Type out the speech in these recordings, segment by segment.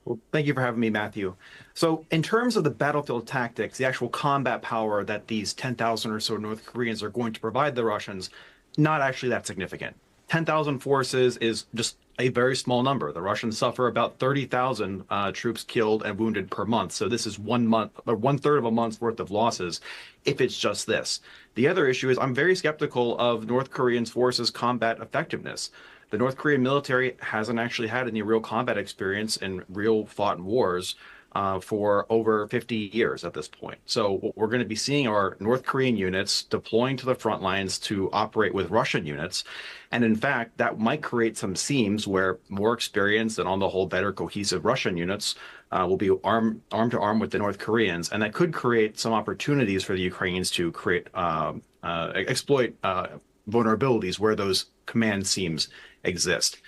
Well, thank you for having me, Matthew. So, in terms of the battlefield tactics, the actual combat power that these 10,000 or so North Koreans are going to provide the Russians, not actually that significant. 10,000 forces is just a very small number. The Russians suffer about 30,000 troops killed and wounded per month. So, this is 1 month or one third of a month's worth of losses if it's just this. The other issue is I'm very skeptical of North Koreans' forces' combat effectiveness. The North Korean military hasn't actually had any real combat experience in real fought wars for over 50 years at this point. So what we're going to be seeing are North Korean units deploying to the front lines to operate with Russian units. And in fact, that might create some seams where more experienced and on the whole better cohesive Russian units will be arm to arm with the North Koreans. And that could create some opportunities for the Ukrainians to exploit vulnerabilities where those command seams exist.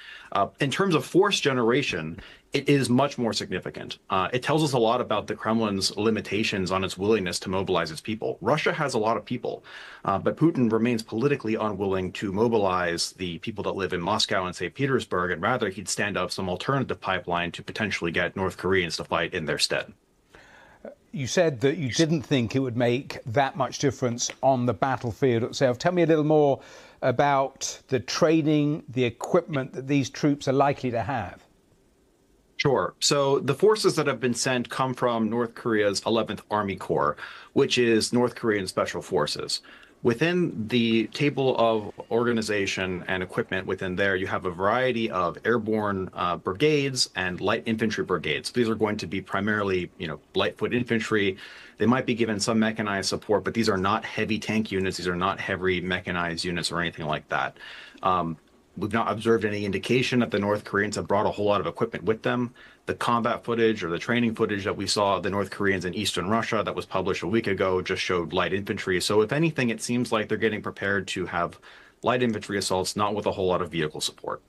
In terms of force generation, it is much more significant. It tells us a lot about the Kremlin's limitations on its willingness to mobilize its people. Russia has a lot of people, but Putin remains politically unwilling to mobilize the people that live in Moscow and St. Petersburg, and rather he'd stand up some alternative pipeline to potentially get North Koreans to fight in their stead. You said that you didn't think it would make that much difference on the battlefield itself. Tell me a little more about the training, the equipment that these troops are likely to have. Sure. So the forces that have been sent come from North Korea's 11th Army Corps, which is North Korean Special Forces. Within the table of organization and equipment within there, you have a variety of airborne brigades and light infantry brigades. These are going to be primarily, light foot infantry. They might be given some mechanized support, but these are not heavy tank units. These are not heavy mechanized units or anything like that. We've not observed any indication that the North Koreans have brought a whole lot of equipment with them. The combat footage or the training footage that we saw of the North Koreans in Eastern Russia that was published a week ago just showed light infantry. So if anything, it seems like they're getting prepared to have light infantry assaults, not with a whole lot of vehicle support.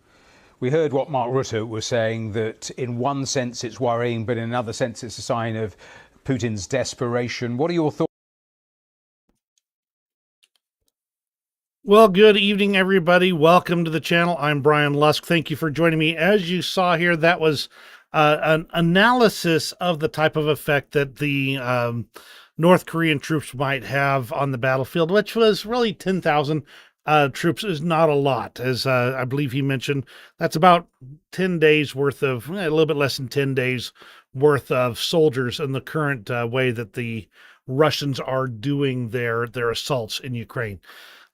We heard what Mark Rutte was saying, that in one sense it's worrying, but in another sense it's a sign of Putin's desperation. What are your thoughts? Well, good evening, everybody. Welcome to the channel. I'm Brian Lusk. Thank you for joining me. As you saw here, that was an analysis of the type of effect that the North Korean troops might have on the battlefield, which was really 10,000 troops is not a lot. As I believe he mentioned, that's about 10 days worth of, a little bit less than 10 days worth of soldiers in the current way that the Russians are doing their assaults in Ukraine.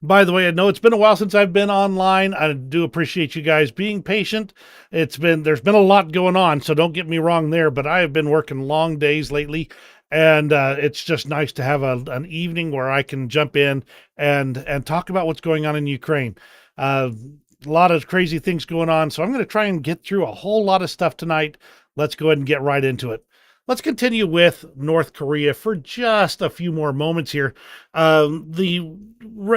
By the way, I know it's been a while since I've been online. I do appreciate you guys being patient. There's been a lot going on, so don't get me wrong there, but I have been working long days lately, and it's just nice to have an evening where I can jump in and talk about what's going on in Ukraine. A lot of crazy things going on, so I'm going to try and get through a whole lot of stuff tonight. Let's go ahead and get right into it. Let's continue with North Korea for just a few more moments here. As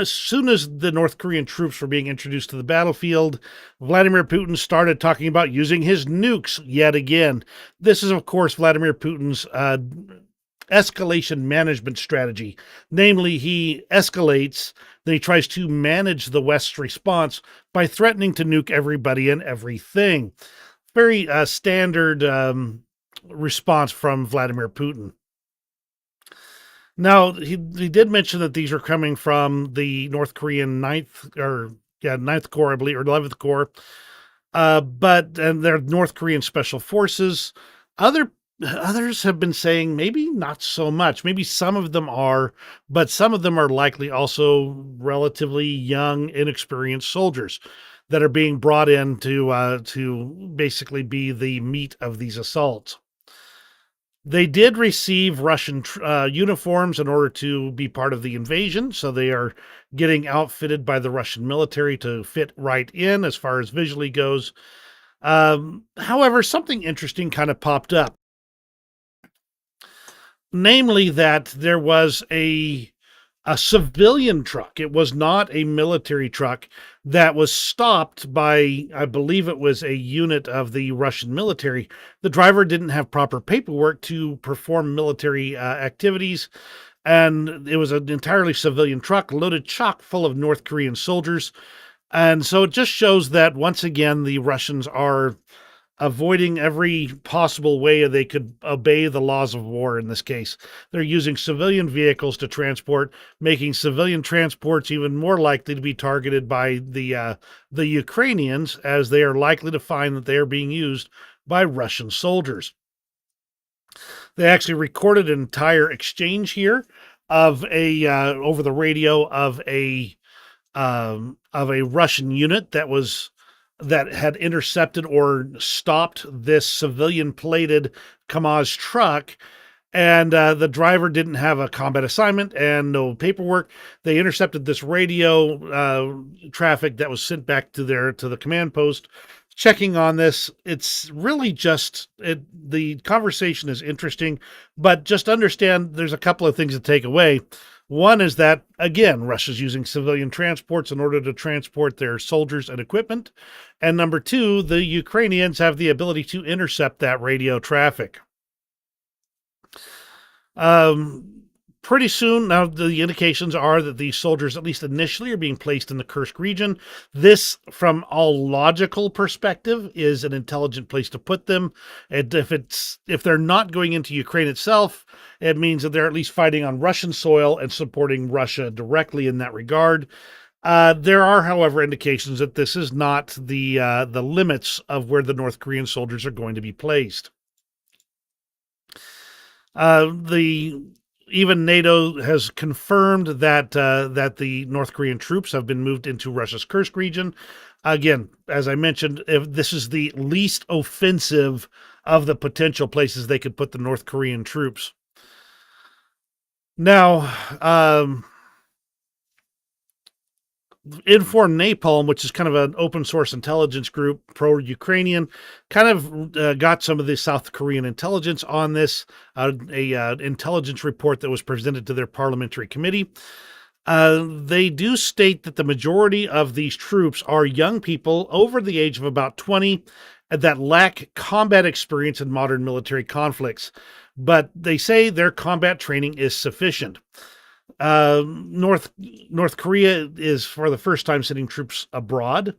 soon as the North Korean troops were being introduced to the battlefield, Vladimir Putin started talking about using his nukes yet again. This is, of course, Vladimir Putin's escalation management strategy. Namely, he escalates, then he tries to manage the West's response by threatening to nuke everybody and everything. Very standard response from Vladimir Putin. Now, he did mention that these are coming from the North Korean Ninth Corps, I believe, or 11th Corps, and they're North Korean Special Forces. Others have been saying maybe not so much. Maybe some of them are, but some of them are likely also relatively young, inexperienced soldiers that are being brought in to basically be the meat of these assaults. They did receive Russian uniforms in order to be part of the invasion, so they are getting outfitted by the Russian military to fit right in as far as visually goes. However, something interesting kind of popped up. Namely that there was a civilian truck. It was not a military truck that was stopped by, I believe it was a unit of the Russian military. The driver didn't have proper paperwork to perform military activities, and it was an entirely civilian truck loaded chock full of North Korean soldiers. And so it just shows that, once again, the Russians are avoiding every possible way they could obey the laws of war in this case. They're using civilian vehicles to transport, making civilian transports even more likely to be targeted by the Ukrainians, as they are likely to find that they are being used by Russian soldiers. They actually recorded an entire exchange here of a over the radio of a Russian unit that had intercepted or stopped this civilian plated Kamaz truck. And the driver didn't have a combat assignment and no paperwork. They intercepted this radio traffic that was sent back to the command post. Checking on this, it's really the conversation is interesting, but just understand there's a couple of things to take away. One is that, again, Russia's using civilian transports in order to transport their soldiers and equipment. And number two, the Ukrainians have the ability to intercept that radio traffic. Pretty soon, now the indications are that these soldiers, at least initially, are being placed in the Kursk region. This, from all logical perspective, is an intelligent place to put them. And if they're not going into Ukraine itself, it means that they're at least fighting on Russian soil and supporting Russia directly in that regard. There are, however, indications that this is not the limits of where the North Korean soldiers are going to be placed. Even NATO has confirmed that the North Korean troops have been moved into Russia's Kursk region. Again, as I mentioned, if this is the least offensive of the potential places they could put the North Korean troops. Now, Informed Napalm, which is kind of an open source intelligence group, pro-Ukrainian, kind of got some of the South Korean intelligence on this, intelligence report that was presented to their parliamentary committee. They do state that the majority of these troops are young people over the age of about 20 that lack combat experience in modern military conflicts, but they say their combat training is sufficient. North Korea is for the first time sending troops abroad,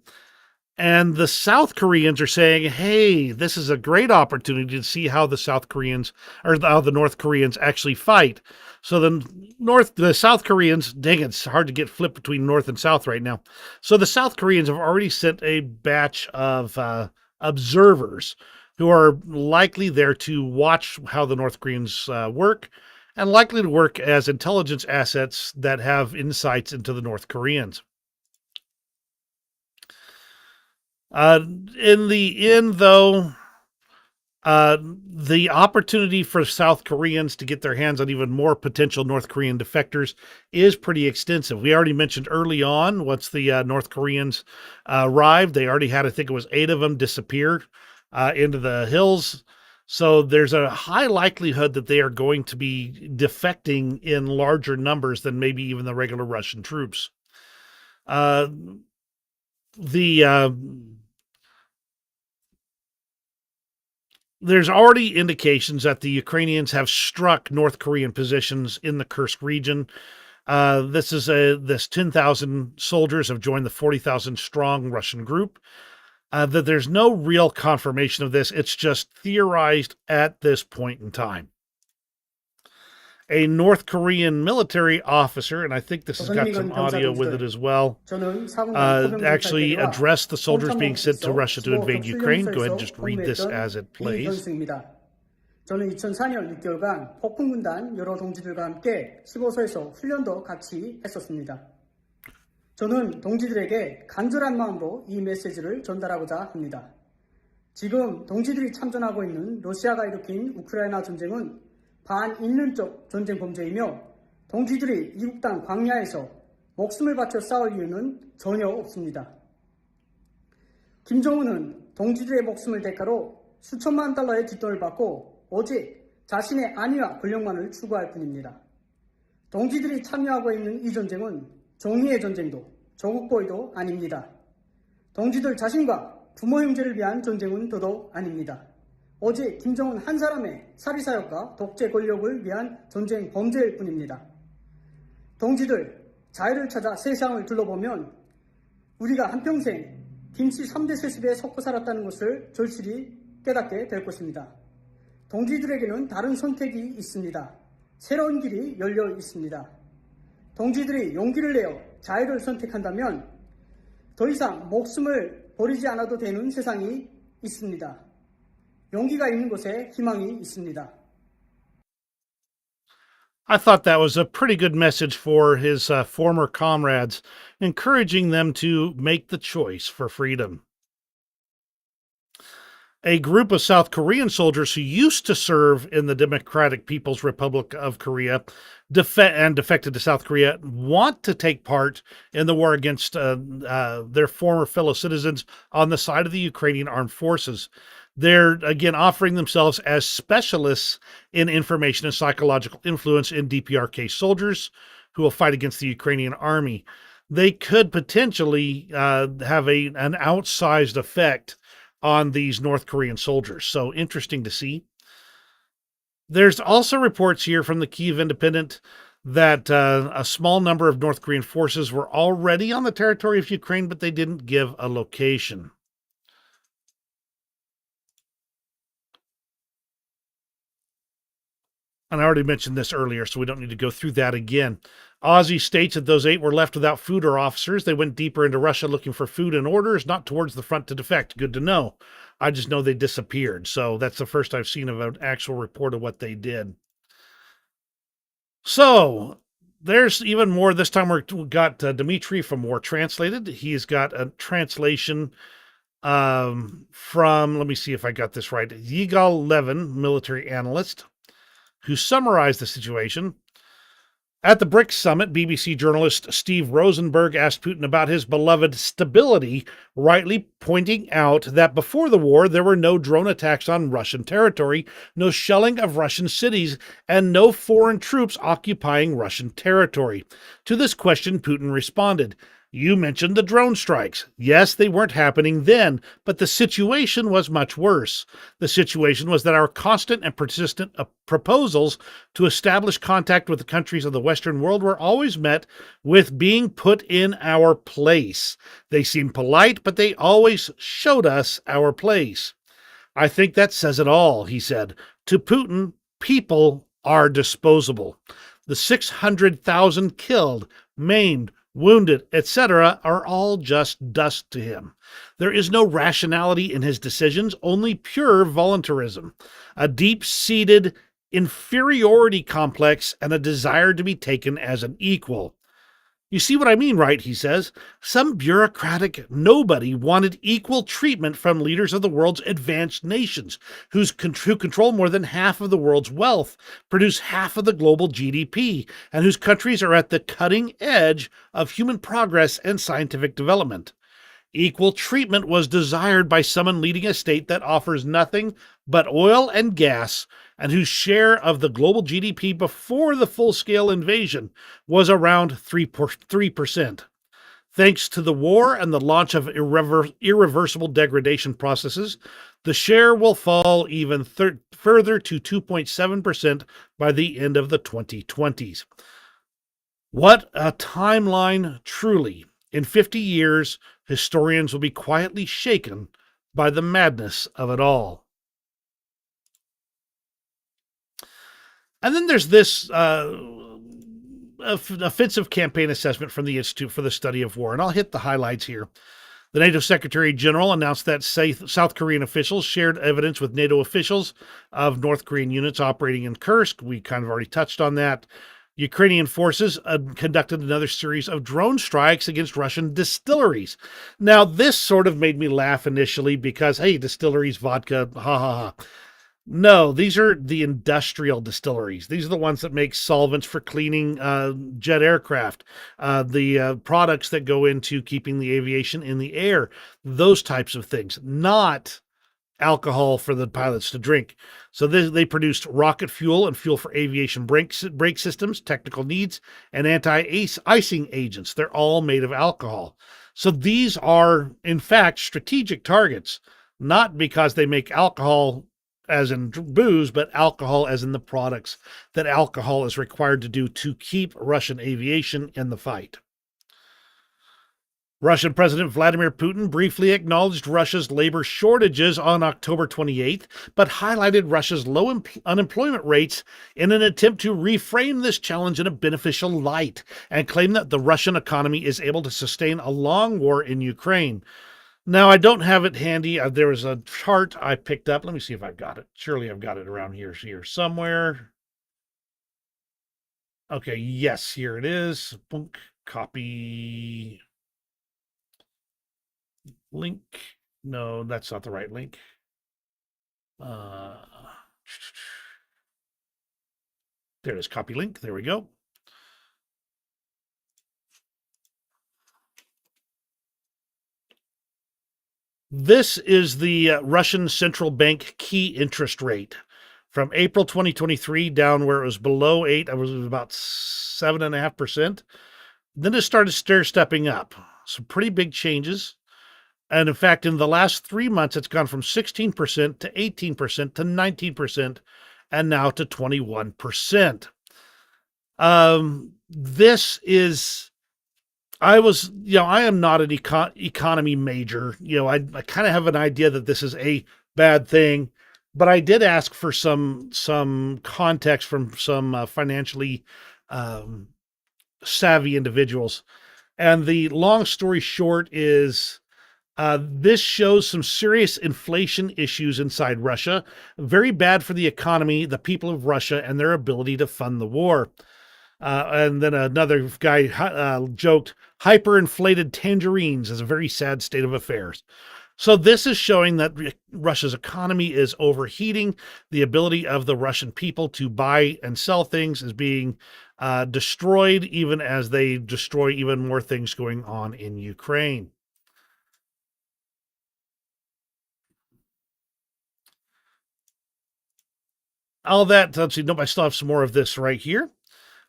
and the South Koreans are saying, hey, this is a great opportunity to see how the South Koreans or how the North Koreans actually fight. So the South Koreans, dang, it's hard to get flipped between North and South right now. So the South Koreans have already sent a batch of observers who are likely there to watch how the North Koreans work, and likely to work as intelligence assets that have insights into the North Koreans. In the end, though, the opportunity for South Koreans to get their hands on even more potential North Korean defectors is pretty extensive. We already mentioned early on, once the North Koreans arrived, they already had, I think it was 8 of them disappear into the hills. So there's a high likelihood that they are going to be defecting in larger numbers than maybe even the regular Russian troops. There's already indications that the Ukrainians have struck North Korean positions in the Kursk region. This 10,000 soldiers have joined the 40,000 strong Russian group. That there's no real confirmation of this. It's just theorized at this point in time. A North Korean military officer, and I think this has got some audio with it as well, actually addressed the soldiers being sent to Russia to invade Ukraine. Go ahead and just read this as it plays. 저는 2004년 6개월간 폭풍군단 여러 동지들과 함께 15소에서 훈련도 같이 했었습니다. 저는 동지들에게 간절한 마음으로 이 메시지를 전달하고자 합니다. 지금 동지들이 참전하고 있는 러시아가 일으킨 우크라이나 전쟁은 반인륜적 전쟁 범죄이며 동지들이 이국 땅 광야에서 목숨을 바쳐 싸울 이유는 전혀 없습니다. 김정은은 동지들의 목숨을 대가로 수천만 달러의 뒷돈을 받고 오직 자신의 안위와 권력만을 추구할 뿐입니다. 동지들이 참여하고 있는 이 전쟁은 정의의 전쟁도 조국보위도 아닙니다. 동지들 자신과 부모 형제를 위한 전쟁은 더더욱 아닙니다. 오직 김정은 한 사람의 사리사욕과 독재 권력을 위한 전쟁 범죄일 뿐입니다. 동지들, 자유를 찾아 세상을 둘러보면 우리가 한평생 김씨 3대 세습에 속고 살았다는 것을 절실히 깨닫게 될 것입니다. 동지들에게는 다른 선택이 있습니다. 새로운 길이 열려 있습니다. 동지들이 용기를 내어 자유를 선택한다면 더 이상 목숨을 버리지 않아도 되는 세상이 있습니다. 용기가 있는 곳에 희망이 있습니다. I thought that was a pretty good message for his former comrades, encouraging them to make the choice for freedom. A group of South Korean soldiers who used to serve in the Democratic People's Republic of Korea and defected to South Korea want to take part in the war against their former fellow citizens on the side of the Ukrainian armed forces. They're, again, offering themselves as specialists in information and psychological influence in DPRK soldiers who will fight against the Ukrainian army. They could potentially have an outsized effect on these North Korean soldiers. So interesting to see. There's also reports here from the Kyiv Independent that a small number of North Korean forces were already on the territory of Ukraine, but they didn't give a location. And I already mentioned this earlier, so we don't need to go through that again. Ozzy states that those 8 were left without food or officers. They went deeper into Russia looking for food and orders, not towards the front to defect. Good to know. I just know they disappeared. So that's the first I've seen of an actual report of what they did. So there's even more. This time we got Dmitry from War Translated. He's got a translation from, let me see if I got this right, Yigal Levin, military analyst, who summarized the situation. At the BRICS summit, BBC journalist Steve Rosenberg asked Putin about his beloved stability, rightly pointing out that before the war, there were no drone attacks on Russian territory, no shelling of Russian cities, and no foreign troops occupying Russian territory. To this question, Putin responded, "You mentioned the drone strikes. Yes, they weren't happening then, but the situation was much worse. The situation was that our constant and persistent proposals to establish contact with the countries of the Western world were always met with being put in our place. They seemed polite, but they always showed us our place." I think that says it all, he said. To Putin, people are disposable. The 600,000 killed, maimed, wounded, etc., are all just dust to him. There is no rationality in his decisions, only pure voluntarism, a deep-seated inferiority complex, and a desire to be taken as an equal. You see what I mean, right? He says. Some bureaucratic nobody wanted equal treatment from leaders of the world's advanced nations, who control more than half of the world's wealth, produce half of the global GDP, and whose countries are at the cutting edge of human progress and scientific development. Equal treatment was desired by someone leading a state that offers nothing but oil and gas, and whose share of the global GDP before the full-scale invasion was around 3%. Thanks to the war and the launch of irreversible degradation processes, the share will fall even further to 2.7% by the end of the 2020s. What a timeline, truly. In 50 years, historians will be quietly shaken by the madness of it all. And then there's this offensive campaign assessment from the Institute for the Study of War, and I'll hit the highlights here. The NATO Secretary General announced that South Korean officials shared evidence with NATO officials of North Korean units operating in Kursk. We kind of already touched on that. Ukrainian forces conducted another series of drone strikes against Russian distilleries. Now, this sort of made me laugh initially because, hey, distilleries, vodka, ha ha ha. No, these are the industrial distilleries. These are the ones that make solvents for cleaning jet aircraft, the products that go into keeping the aviation in the air, those types of things, not alcohol for the pilots to drink. So they produced rocket fuel and fuel for aviation brake systems, technical needs, and anti-icing agents. They're all made of alcohol. So these are, in fact, strategic targets, not because they make alcohol as in booze, but alcohol as in the products that alcohol is required to do to keep Russian aviation in the fight. Russian President Vladimir Putin briefly acknowledged Russia's labor shortages on October 28th, but highlighted Russia's low unemployment rates in an attempt to reframe this challenge in a beneficial light and claim that the Russian economy is able to sustain a long war in Ukraine. Now, I don't have it handy. There was a chart I picked up. Let me see if I've got it. Surely I've got it around here somewhere. Okay, yes, here it is. Boom, copy. Link. No, that's not the right link. There it is. Copy link. There we go. This is the Russian central bank key interest rate from April 2023 down where it was below 8. It was about 7.5%. Then it started stair-stepping up. Some pretty big changes. And in fact, in the last 3 months, it's gone from 16% to 18% to 19% and now to 21%. This is, I am not an economy major. I kind of have an idea that this is a bad thing, but I did ask for some context from some financially savvy individuals. And the long story short is, this shows some serious inflation issues inside Russia, very bad for the economy, the people of Russia, and their ability to fund the war. And then another guy joked, hyperinflated tangerines is a very sad state of affairs. So this is showing that Russia's economy is overheating. The ability of the Russian people to buy and sell things is being destroyed, even as they destroy even more things going on in Ukraine. All that, let's see, nope, I still have some more of this right here.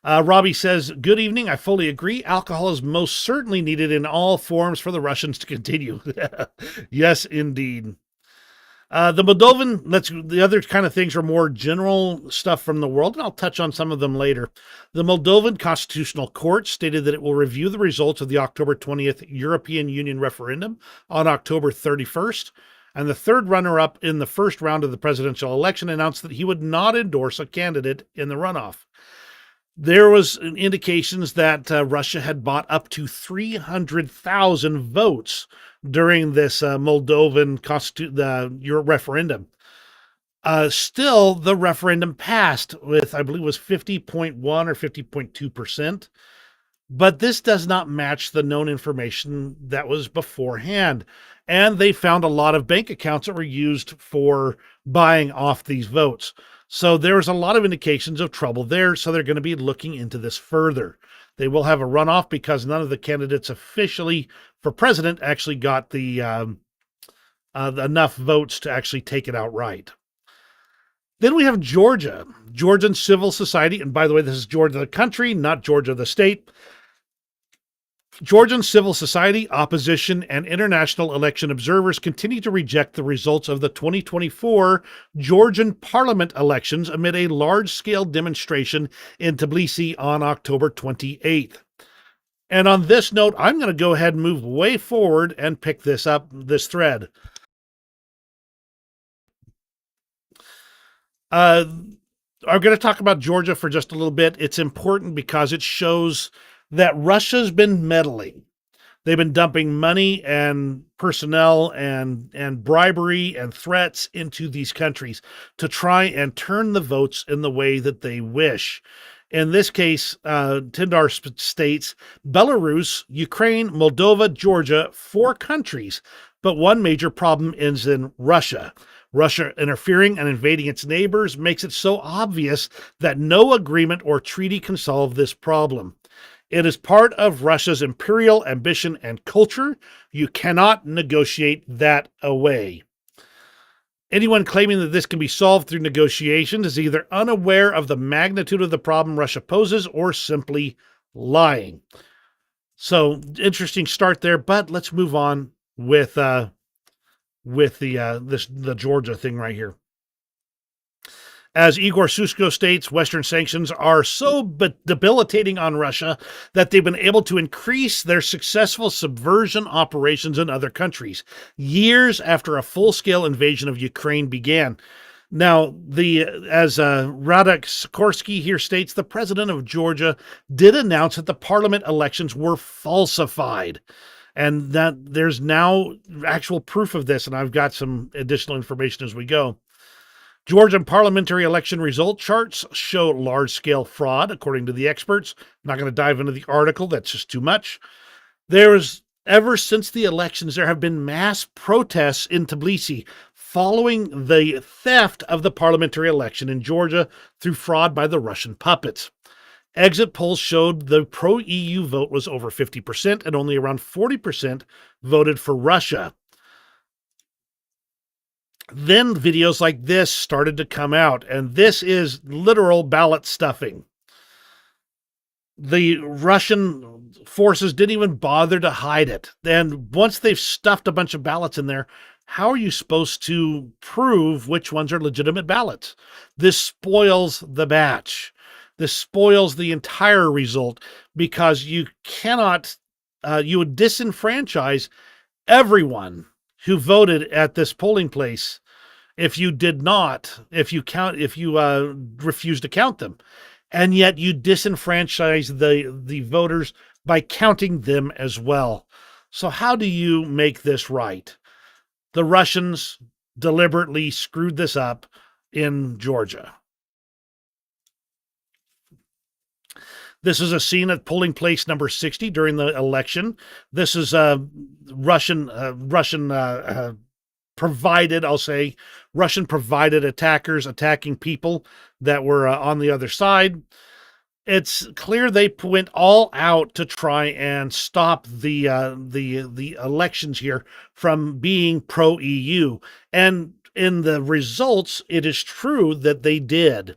Robbie says, good evening. I fully agree. Alcohol is most certainly needed in all forms for the Russians to continue. Yes, indeed. The Moldovan, the other kind of things are more general stuff from the world, and I'll touch on some of them later. The Moldovan Constitutional Court stated that it will review the results of the October 20th European Union referendum on October 31st. And the third runner-up in the first round of the presidential election announced that he would not endorse a candidate in the runoff. There was indications that Russia had bought up to 300,000 votes during this Moldovan referendum. Still, the referendum passed with, I believe it was 50.1 or 50.2%. But this does not match the known information that was beforehand. And they found a lot of bank accounts that were used for buying off these votes. So there was a lot of indications of trouble there. So they're going to be looking into this further. They will have a runoff because none of the candidates officially for president actually got the enough votes to actually take it outright. Then we have Georgia, Georgian civil society. And by the way, this is Georgia the country, not Georgia the state. Georgian civil society, opposition, and international election observers continue to reject the results of the 2024 Georgian parliament elections amid a large-scale demonstration in Tbilisi on October 28th. And on this note, I'm going to go ahead and move way forward and pick this thread. I'm going to talk about Georgia for just a little bit. It's important because it shows that Russia's been meddling. They've been dumping money and personnel and bribery and threats into these countries to try and turn the votes in the way that they wish. In this case, Tindar states Belarus, Ukraine, Moldova, Georgia, 4 countries, but one major problem is in Russia. Russia interfering and invading its neighbors makes it so obvious that no agreement or treaty can solve this problem. It is part of Russia's imperial ambition and culture. You cannot negotiate that away. Anyone claiming that this can be solved through negotiations is either unaware of the magnitude of the problem Russia poses or simply lying. So, interesting start there, but let's move on with the Georgia thing right here. As Igor Susko states, Western sanctions are so debilitating on Russia that they've been able to increase their successful subversion operations in other countries, years after a full-scale invasion of Ukraine began. Now, as Radek Sikorsky here states, the president of Georgia did announce that the parliament elections were falsified, and that there's now actual proof of this, and I've got some additional information as we go. Georgian parliamentary election result charts show large-scale fraud, according to the experts. I'm not going to dive into the article. That's just too much. Ever since the elections, there have been mass protests in Tbilisi following the theft of the parliamentary election in Georgia through fraud by the Russian puppets. Exit polls showed the pro-EU vote was over 50% and only around 40% voted for Russia. Then videos like this started to come out, and this is literal ballot stuffing. The Russian forces didn't even bother to hide it. And once they've stuffed a bunch of ballots in there, how are you supposed to prove which ones are legitimate ballots? This spoils the batch. This spoils the entire result, because you cannot, you would disenfranchise everyone who voted at this polling place if you refuse to count them. And yet you disenfranchise the voters by counting them as well. So how do you make this right? The Russians deliberately screwed this up in Georgia. This is a scene at polling place number 60 during the election. This is Russian provided attackers attacking people that were on the other side. It's clear they went all out to try and stop the elections here from being pro-EU. And in the results, it is true that they did.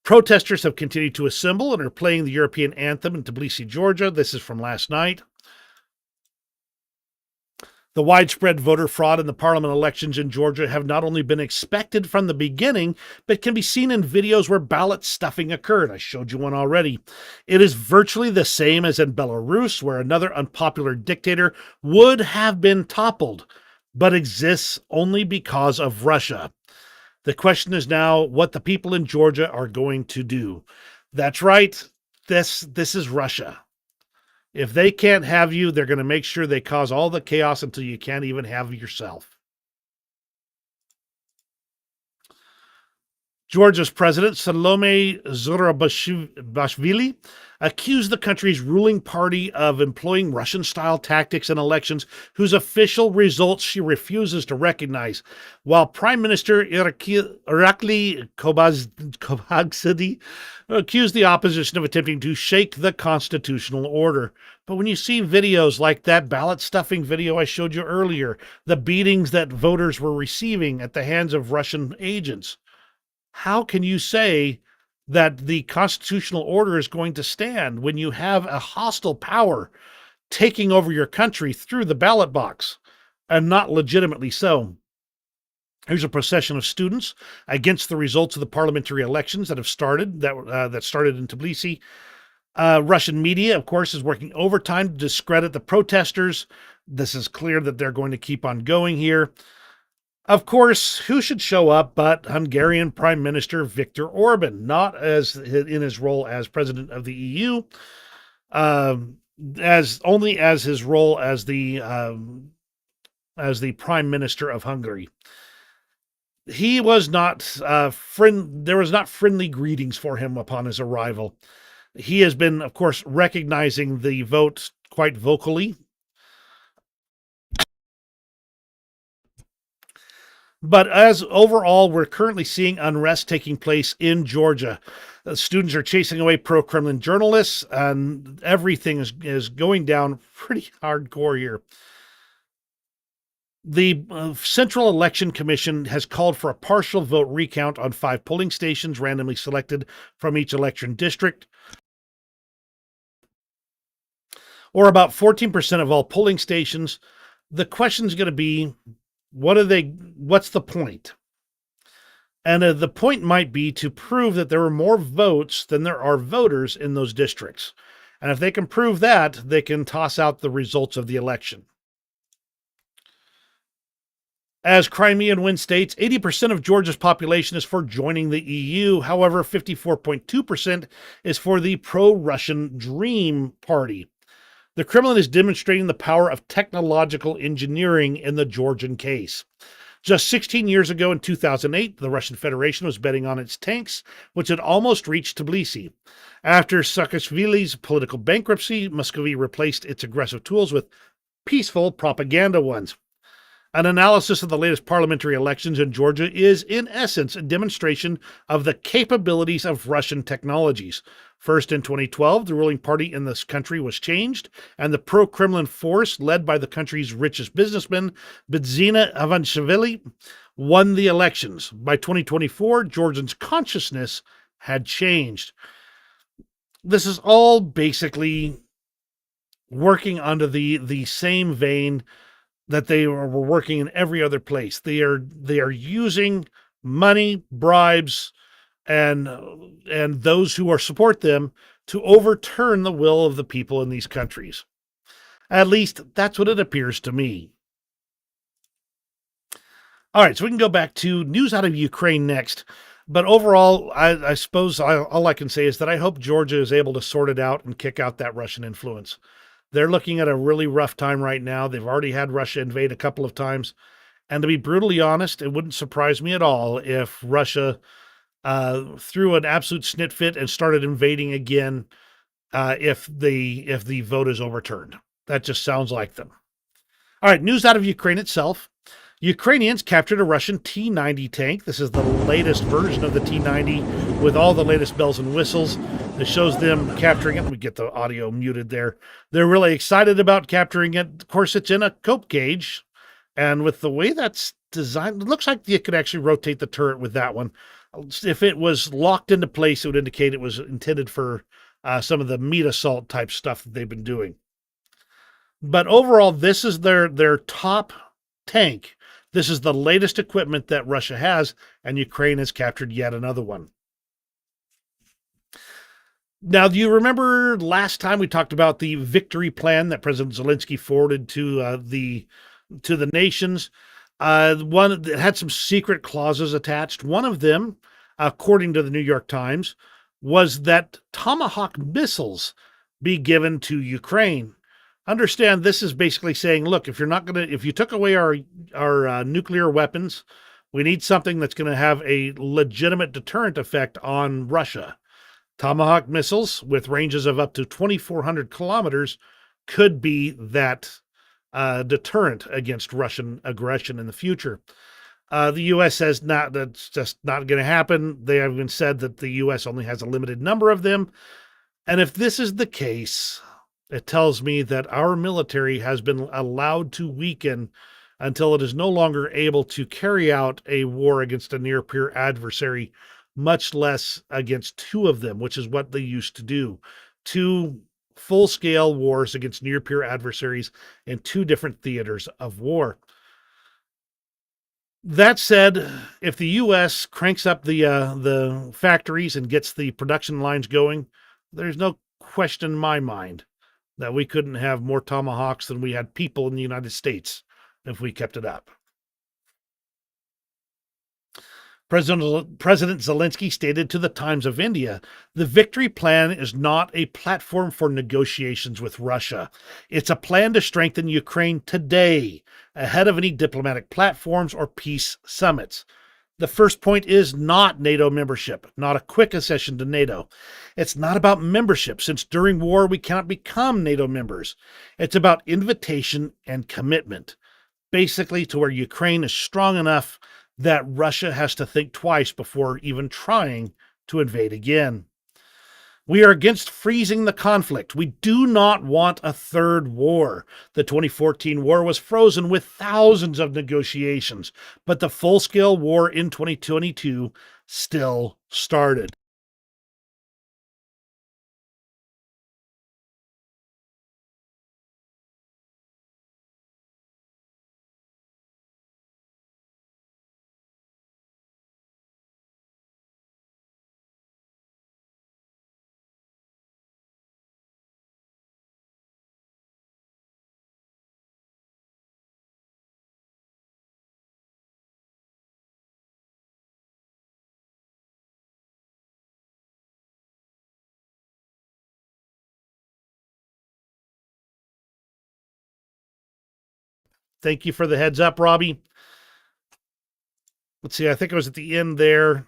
Protesters have continued to assemble and are playing the European anthem in Tbilisi, Georgia. This is from last night. The widespread voter fraud in the parliament elections in Georgia have not only been expected from the beginning, but can be seen in videos where ballot stuffing occurred. I showed you one already. It is virtually the same as in Belarus, where another unpopular dictator would have been toppled, but exists only because of Russia. The question is now what the people in Georgia are going to do. That's right. This is Russia. If they can't have you, they're going to make sure they cause all the chaos until you can't even have yourself. Georgia's president, Salome Zurabishvili, accused the country's ruling party of employing Russian-style tactics in elections whose official results she refuses to recognize, while Prime Minister Irakli Kobakzadeh accused the opposition of attempting to shake the constitutional order. But when you see videos like that ballot stuffing video I showed you earlier, the beatings that voters were receiving at the hands of Russian agents, how can you say that the constitutional order is going to stand when you have a hostile power taking over your country through the ballot box, and not legitimately so? Here's a procession of students against the results of the parliamentary elections that have started, that started in Tbilisi. Russian media, of course, is working overtime to discredit the protesters. This is clear that they're going to keep on going here. Of course, who should show up but Hungarian Prime Minister Viktor Orban, not as in his role as president of the EU, as his role as the Prime Minister of Hungary. He was not there was not friendly greetings for him upon his arrival. He has been, of course, recognizing the vote quite vocally. But as overall, we're currently seeing unrest taking place in Georgia. Students are chasing away pro-Kremlin journalists, and everything is going down pretty hardcore here. The Central Election Commission has called for a partial vote recount on 5 polling stations randomly selected from each election district, or about 14% of all polling stations. The question is going to be, what's the point? And the point might be to prove that there are more votes than there are voters in those districts. And if they can prove that, they can toss out the results of the election. As Crimea and Win states, 80% of Georgia's population is for joining the EU. However, 54.2% is for the pro-Russian Dream Party. The Kremlin is demonstrating the power of technological engineering in the Georgian case. Just 16 years ago in 2008, the Russian Federation was betting on its tanks, which had almost reached Tbilisi. After Saakashvili's political bankruptcy, Muscovy replaced its aggressive tools with peaceful propaganda ones. An analysis of the latest parliamentary elections in Georgia is, in essence, a demonstration of the capabilities of Russian technologies. First, in 2012, the ruling party in this country was changed, and the pro-Kremlin force, led by the country's richest businessman, Bidzina Ivanishvili, won the elections. By 2024, Georgians' consciousness had changed. This is all basically working under the same vein that they were working in every other place. They are using money, bribes, and those who are support them to overturn the will of the people in these countries. At least that's what it appears to me. All right, so we can go back to news out of Ukraine next. But overall, I suppose all I can say is that I hope Georgia is able to sort it out and kick out that Russian influence. They're looking at a really rough time right now. They've already had Russia invade a couple of times. And to be brutally honest, it wouldn't surprise me at all if Russia threw an absolute snit fit and started invading again if the vote is overturned. That just sounds like them. All right, news out of Ukraine itself. Ukrainians captured a Russian T-90 tank. This is the latest version of the T-90 with all the latest bells and whistles. This shows them capturing it. Let me get the audio muted there. They're really excited about capturing it. Of course, it's in a cope cage. And with the way that's designed, it looks like you could actually rotate the turret with that one. If it was locked into place, it would indicate it was intended for some of the meat assault type stuff that they've been doing. But overall, this is their top tank. This is the latest equipment that Russia has, and Ukraine has captured yet another one. Now, do you remember last time we talked about the victory plan that President Zelensky forwarded to the nations? One that had some secret clauses attached. One of them, according to the New York Times, was that Tomahawk missiles be given to Ukraine. Understand, this is basically saying, look, if you took away our nuclear weapons, we need something that's going to have a legitimate deterrent effect on Russia. Tomahawk missiles with ranges of up to 2,400 kilometers could be that deterrent against Russian aggression in the future. The U.S. says that's just not going to happen. They have even said that the U.S. only has a limited number of them. And if this is the case, it tells me that our military has been allowed to weaken until it is no longer able to carry out a war against a near-peer adversary, much less against two of them, which is what they used to do. Two full-scale wars against near-peer adversaries in two different theaters of war. That said, if the U.S. cranks up the factories and gets the production lines going, there's no question in my mind that we couldn't have more Tomahawks than we had people in the United States if we kept it up. President Zelensky stated to the Times of India, the victory plan is not a platform for negotiations with Russia. It's a plan to strengthen Ukraine today, ahead of any diplomatic platforms or peace summits. The first point is not NATO membership, not a quick accession to NATO. It's not about membership, since during war we cannot become NATO members. It's about invitation and commitment, basically to where Ukraine is strong enough that Russia has to think twice before even trying to invade again. We are against freezing the conflict. We do not want a third war. The 2014 war was frozen with thousands of negotiations, but the full-scale war in 2022 still started. Thank you for the heads up, Robbie. Let's see, I think it was at the end there.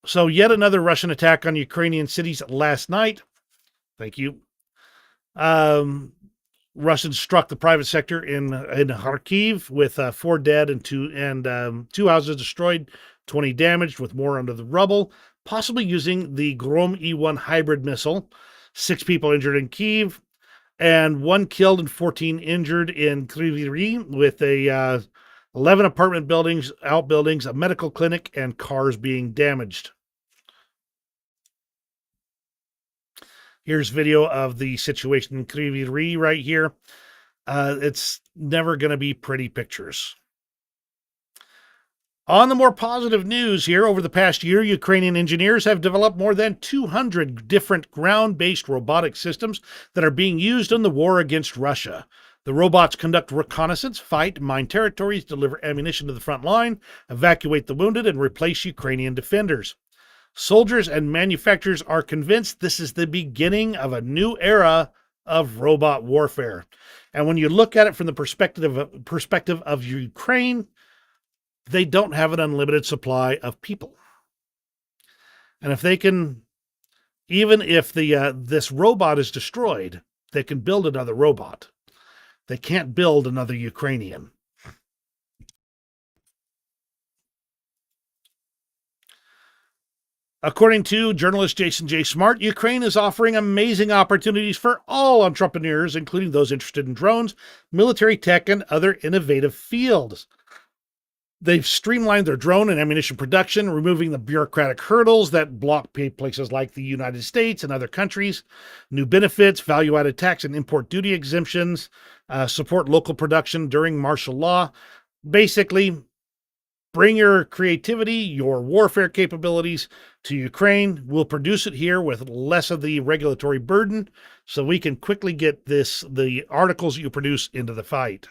So yet another Russian attack on Ukrainian cities last night. Thank you. Russians struck the private sector in Kharkiv with 4 dead and two houses destroyed, 20 damaged, with more under the rubble, possibly using the Grom E-1 hybrid missile. 6 people injured in Kyiv, and 1 killed and 14 injured in Kryvyi Rih, with 11 apartment buildings, outbuildings, a medical clinic, and cars being damaged. Here's video of the situation in Kryvyi Rih right here. It's never going to be pretty pictures. On the more positive news here, over the past year, Ukrainian engineers have developed more than 200 different ground-based robotic systems that are being used in the war against Russia. The robots conduct reconnaissance, fight, mine territories, deliver ammunition to the front line, evacuate the wounded, and replace Ukrainian defenders. Soldiers and manufacturers are convinced this is the beginning of a new era of robot warfare. And when you look at it from the perspective of Ukraine, they don't have an unlimited supply of people. And if they can, even if this robot is destroyed, they can build another robot. They can't build another Ukrainian. According to journalist Jason J. Smart, Ukraine is offering amazing opportunities for all entrepreneurs, including those interested in drones, military tech, and other innovative fields. They've streamlined their drone and ammunition production, removing the bureaucratic hurdles that block places like the United States and other countries. New benefits, value-added tax and import duty exemptions, support local production during martial law. Basically, bring your creativity, your warfare capabilities to Ukraine. We'll produce it here with less of the regulatory burden, so we can quickly get the articles you produce into the fight.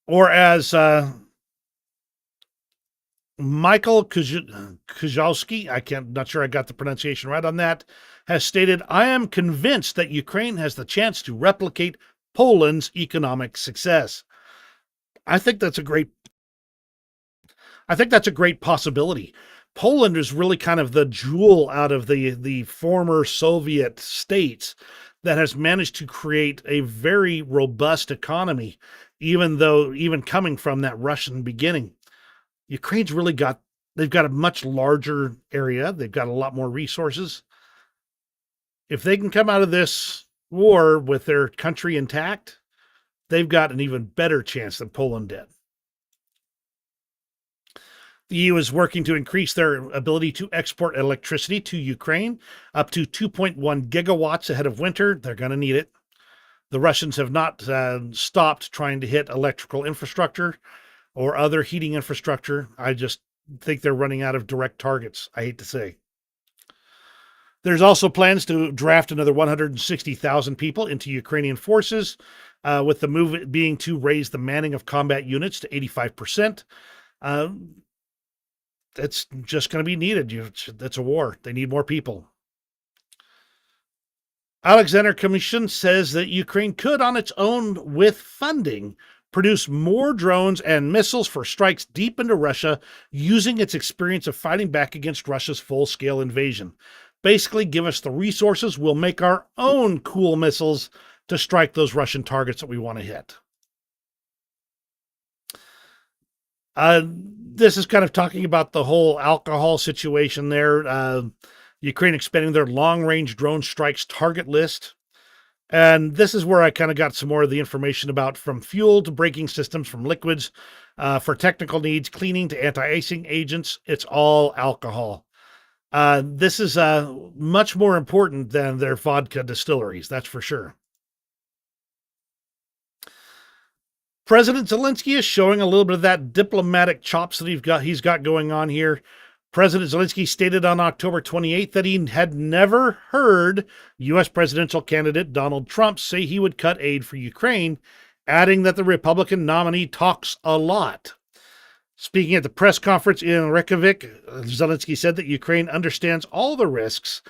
Or as Michael Kuzhowski, not sure I got the pronunciation right on that, has stated, "I am convinced that Ukraine has the chance to replicate Poland's economic success." I think that's a great possibility. Poland is really kind of the jewel out of the former Soviet states that has managed to create a very robust economy, even coming from that Russian beginning. Ukraine's they've got a much larger area. They've got a lot more resources. If they can come out of this war with their country intact, they've got an even better chance than Poland did. The EU is working to increase their ability to export electricity to Ukraine up to 2.1 gigawatts ahead of winter. They're going to need it. The Russians have not stopped trying to hit electrical infrastructure or other heating infrastructure. I just think they're running out of direct targets, I hate to say. There's also plans to draft another 160,000 people into Ukrainian forces, with the move being to raise the manning of combat units to 85%. It's just going to be needed. It's a war. They need more people. Alexander Commission says that Ukraine could, on its own, with funding, produce more drones and missiles for strikes deep into Russia, using its experience of fighting back against Russia's full-scale invasion. Basically, give us the resources, we'll make our own cool missiles to strike those Russian targets that we want to hit. This is kind of talking about the whole alcohol situation there. Ukraine expanding their long-range drone strikes target list. And this is where I kind of got some more of the information about, from fuel to braking systems, from liquids, for technical needs, cleaning to anti-icing agents. It's all alcohol. This is much more important than their vodka distilleries, that's for sure. President Zelensky is showing a little bit of that diplomatic chops that he's got going on here. President Zelensky stated on October 28th that he had never heard U.S. presidential candidate Donald Trump say he would cut aid for Ukraine, adding that the Republican nominee talks a lot. Speaking at the press conference in Reykjavik, Zelensky said that Ukraine understands all the risks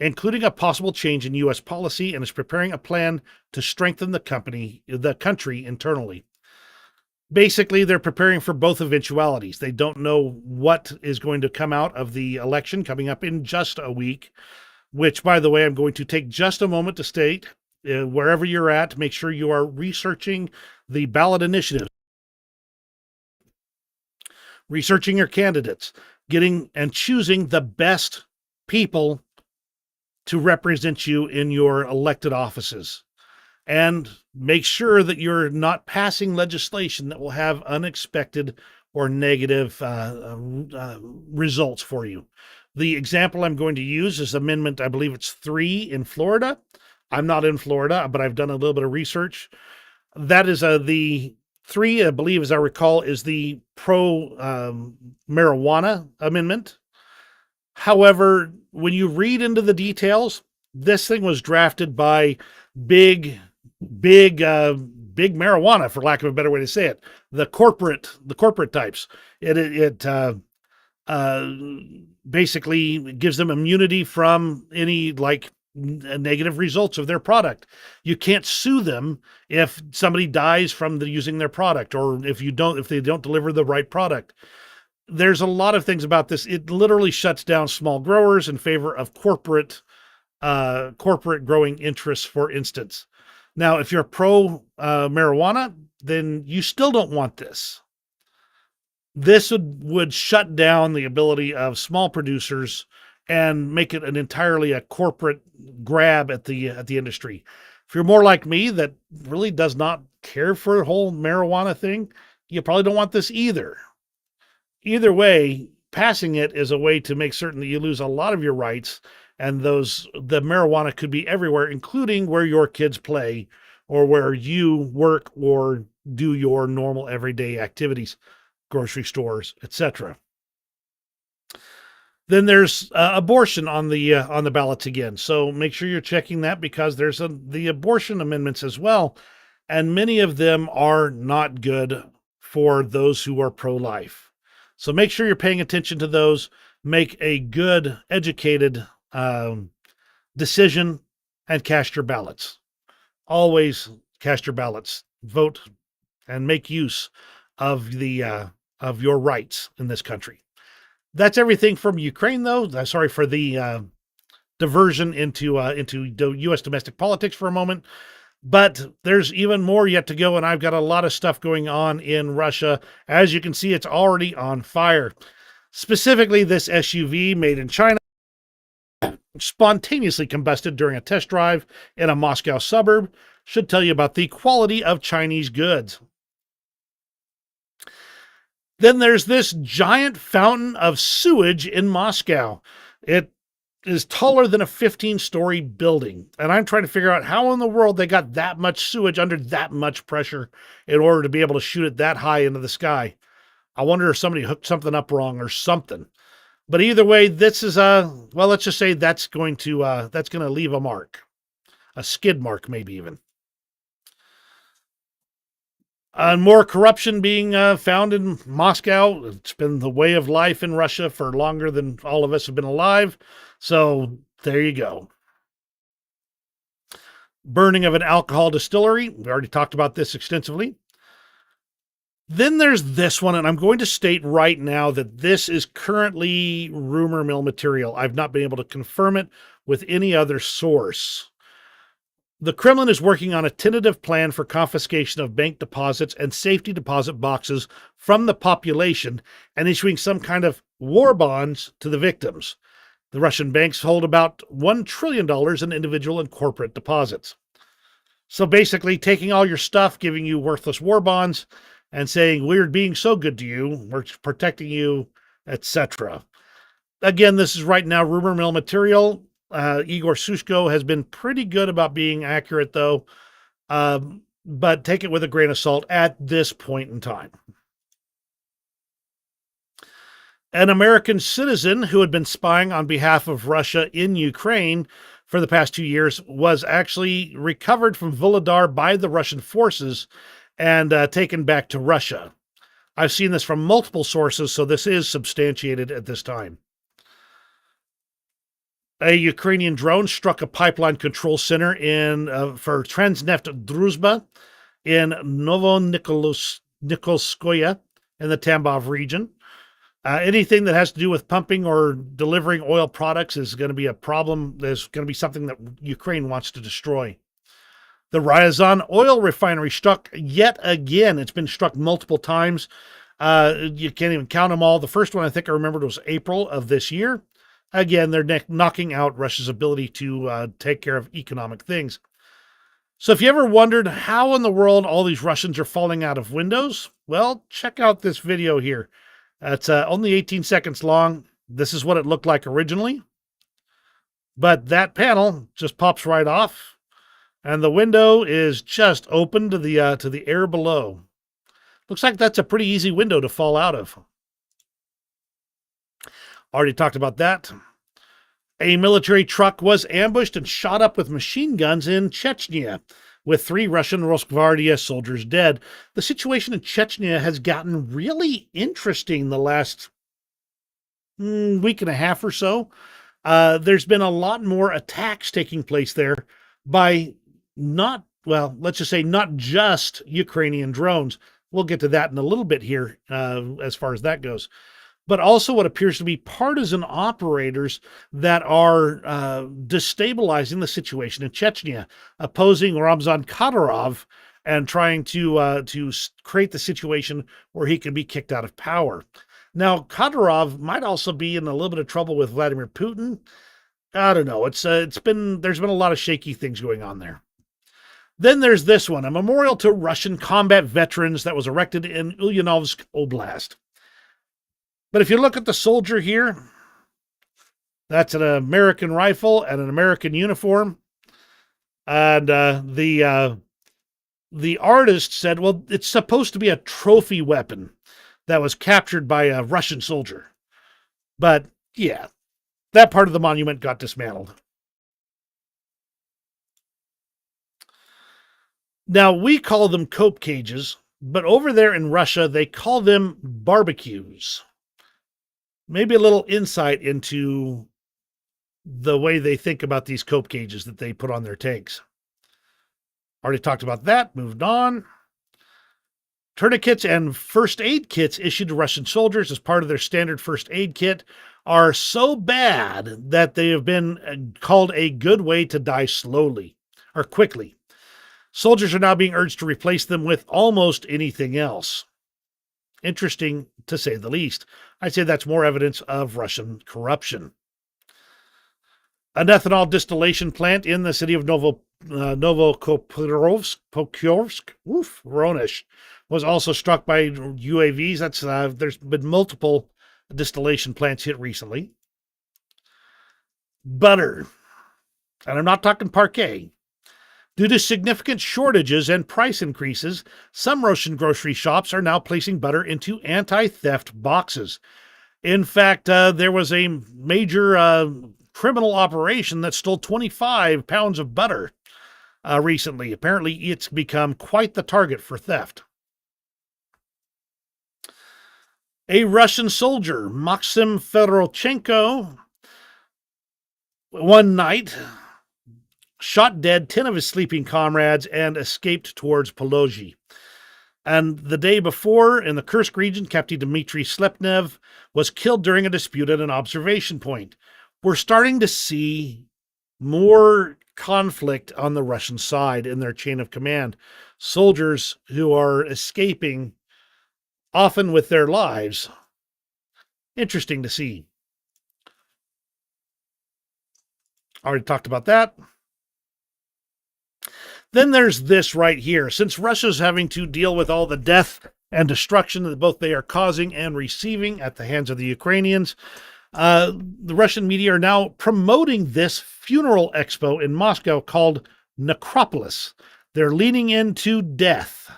including a possible change in U.S. policy, and is preparing a plan to strengthen the country internally. Basically, they're preparing for both eventualities. They don't know what is going to come out of the election coming up in just a week, which, by the way, I'm going to take just a moment to state, wherever you're at, make sure you are researching the ballot initiative, researching your candidates, getting and choosing the best people to represent you in your elected offices. And make sure that you're not passing legislation that will have unexpected or negative results for you. The example I'm going to use is Amendment, I believe it's 3 in Florida. I'm not in Florida, but I've done a little bit of research. That is the 3, I believe, as I recall, is the pro-marijuana amendment. However, when you read into the details, this thing was drafted by big marijuana, for lack of a better way to say it, the corporate types. It basically gives them immunity from any negative results of their product. You can't sue them if somebody dies from using their product, or if they don't deliver the right product. There's a lot of things about this. It literally shuts down small growers in favor of corporate growing interests, for instance. Now, if you're pro marijuana, then you still don't want this. This would shut down the ability of small producers and make it entirely a corporate grab at the industry. If you're more like me, that really does not care for the whole marijuana thing, you probably don't want this either. Either way, passing it is a way to make certain that you lose a lot of your rights, and the marijuana could be everywhere, including where your kids play or where you work or do your normal everyday activities, grocery stores, etc. Then there's abortion on the ballots again. So make sure you're checking that, because there's the abortion amendments as well, and many of them are not good for those who are pro-life. So make sure you're paying attention to those. Make a good, educated decision and cast your ballots. Always cast your ballots. Vote and make use of of your rights in this country. That's everything from Ukraine, though. Sorry for the diversion into U.S. domestic politics for a moment. But there's even more yet to go, and I've got a lot of stuff going on in Russia. As you can see, it's already on fire. Specifically, this SUV made in China spontaneously combusted during a test drive in a Moscow suburb. Should tell you about the quality of Chinese goods. Then there's this giant fountain of sewage in Moscow. It is taller than a 15-story building. And I'm trying to figure out how in the world they got that much sewage under that much pressure in order to be able to shoot it that high into the sky. I wonder if somebody hooked something up wrong or something. But either way, this is well, let's just say that's going to leave a mark. A skid mark, maybe even. More corruption being found in Moscow. It's been the way of life in Russia for longer than all of us have been alive. So there you go. Burning of an alcohol distillery. We already talked about this extensively. Then there's this one, and I'm going to state right now that this is currently rumor mill material. I've not been able to confirm it with any other source. The Kremlin is working on a tentative plan for confiscation of bank deposits and safety deposit boxes from the population and issuing some kind of war bonds to the victims. The Russian banks hold about $1 trillion in individual and corporate deposits. So basically, taking all your stuff, giving you worthless war bonds, and saying, we're being so good to you, we're protecting you, etc. Again, this is right now rumor mill material. Igor Sushko has been pretty good about being accurate, though, but take it with a grain of salt at this point in time. An American citizen who had been spying on behalf of Russia in Ukraine for the past 2 years was actually recovered from Volodar by the Russian forces and taken back to Russia. I've seen this from multiple sources, so this is substantiated at this time. A Ukrainian drone struck a pipeline control center for Transneft Druzhba in Novonikolskoye in the Tambov region. Anything that has to do with pumping or delivering oil products is going to be a problem. There's going to be something that Ukraine wants to destroy. The Ryazan oil refinery struck yet again. It's been struck multiple times. You can't even count them all. The first one I think I remembered was April of this year. Again, they're knocking out Russia's ability to take care of economic things. So if you ever wondered how in the world all these Russians are falling out of windows, well, check out this video here. It's only 18 seconds long. This is what it looked like originally. But that panel just pops right off, and the window is just open to the air below. Looks like that's a pretty easy window to fall out of. Already talked about that. A military truck was ambushed and shot up with machine guns in Chechnya, with 3 Russian Rosgvardia soldiers dead. The situation in Chechnya has gotten really interesting the last week and a half or so. There's been a lot more attacks taking place there by let's just say not just Ukrainian drones. We'll get to that in a little bit here as far as that goes. But also what appears to be partisan operators that are destabilizing the situation in Chechnya, opposing Ramzan Kadyrov and trying to create the situation where he can be kicked out of power. Now, Kadyrov might also be in a little bit of trouble with Vladimir Putin. I don't know. There's been a lot of shaky things going on there. Then there's this one, a memorial to Russian combat veterans that was erected in Ulyanovsk Oblast. But if you look at the soldier here, that's an American rifle and an American uniform. And the artist said, well, it's supposed to be a trophy weapon that was captured by a Russian soldier. But yeah, that part of the monument got dismantled. Now, we call them cope cages, but over there in Russia, they call them barbecues. Maybe a little insight into the way they think about these cope cages that they put on their tanks. Already talked about that, moved on. Tourniquets and first aid kits issued to Russian soldiers as part of their standard first aid kit are so bad that they have been called a good way to die slowly or quickly. Soldiers are now being urged to replace them with almost anything else. Interesting, to say the least. I'd say that's more evidence of Russian corruption. An ethanol distillation plant in the city of Novokoprovsk, Voronezh, was also struck by UAVs. There's been multiple distillation plants hit recently. Butter, and I'm not talking Parquet. Due to significant shortages and price increases, some Russian grocery shops are now placing butter into anti-theft boxes. In fact, there was a major criminal operation that stole 25 pounds of butter recently. Apparently, it's become quite the target for theft. A Russian soldier, Maxim Fedorchenko, one night shot dead 10 of his sleeping comrades and escaped towards Polozhi. And the day before, in the Kursk region, Captain Dmitry Slepnev was killed during a dispute at an observation point. We're starting to see more conflict on the Russian side in their chain of command. Soldiers who are escaping, often with their lives. Interesting to see. Already talked about that. Then there's this right here. Since Russia's having to deal with all the death and destruction that both they are causing and receiving at the hands of the Ukrainians, the Russian media are now promoting this funeral expo in Moscow called Necropolis. They're leaning into death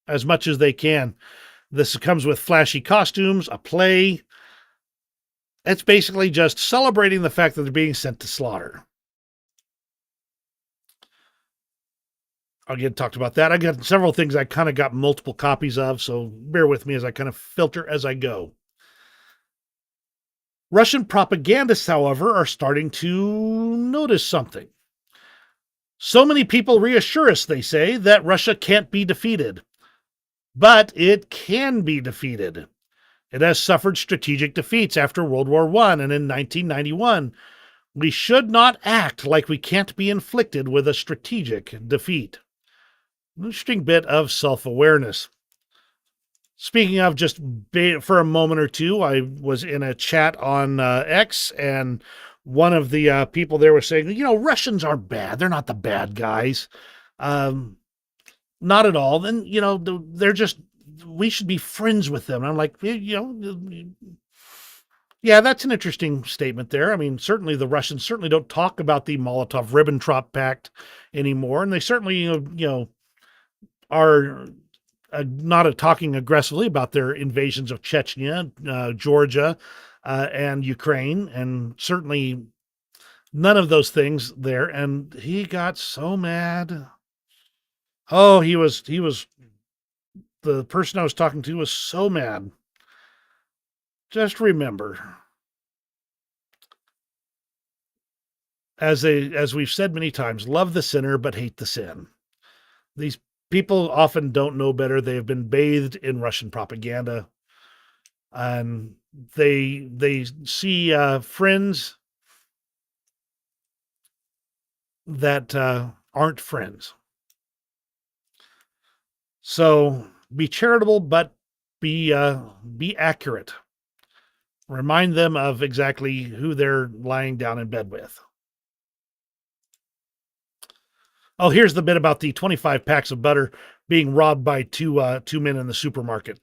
as much as they can. This comes with flashy costumes, a play. It's basically just celebrating the fact that they're being sent to slaughter. Again, talked about that. I got several things I kind of got multiple copies of, so bear with me as I kind of filter as I go. Russian propagandists, however, are starting to notice something. So many people reassure us, they say, that Russia can't be defeated. But it can be defeated. It has suffered strategic defeats after World War I and in 1991. We should not act like we can't be inflicted with a strategic defeat. An interesting bit of self-awareness. Speaking of, just for a moment or two, I was in a chat on X, and one of the people there was saying, Russians aren't bad. They're not the bad guys. Not at all. Then, they're just, we should be friends with them. And I'm like, yeah, that's an interesting statement there. I mean, certainly the Russians certainly don't talk about the Molotov-Ribbentrop Pact anymore, and they certainly, are not talking aggressively about their invasions of Chechnya, Georgia, and Ukraine, and certainly none of those things there. And he got so mad. Oh, he was the person I was talking to was so mad. Just remember, as we've said many times, love the sinner but hate the sin. These people often don't know better. They have been bathed in Russian propaganda, and they see friends that aren't friends. So be charitable, but be accurate. Remind them of exactly who they're lying down in bed with. Oh, here's the bit about the 25 packs of butter being robbed by two men in the supermarket.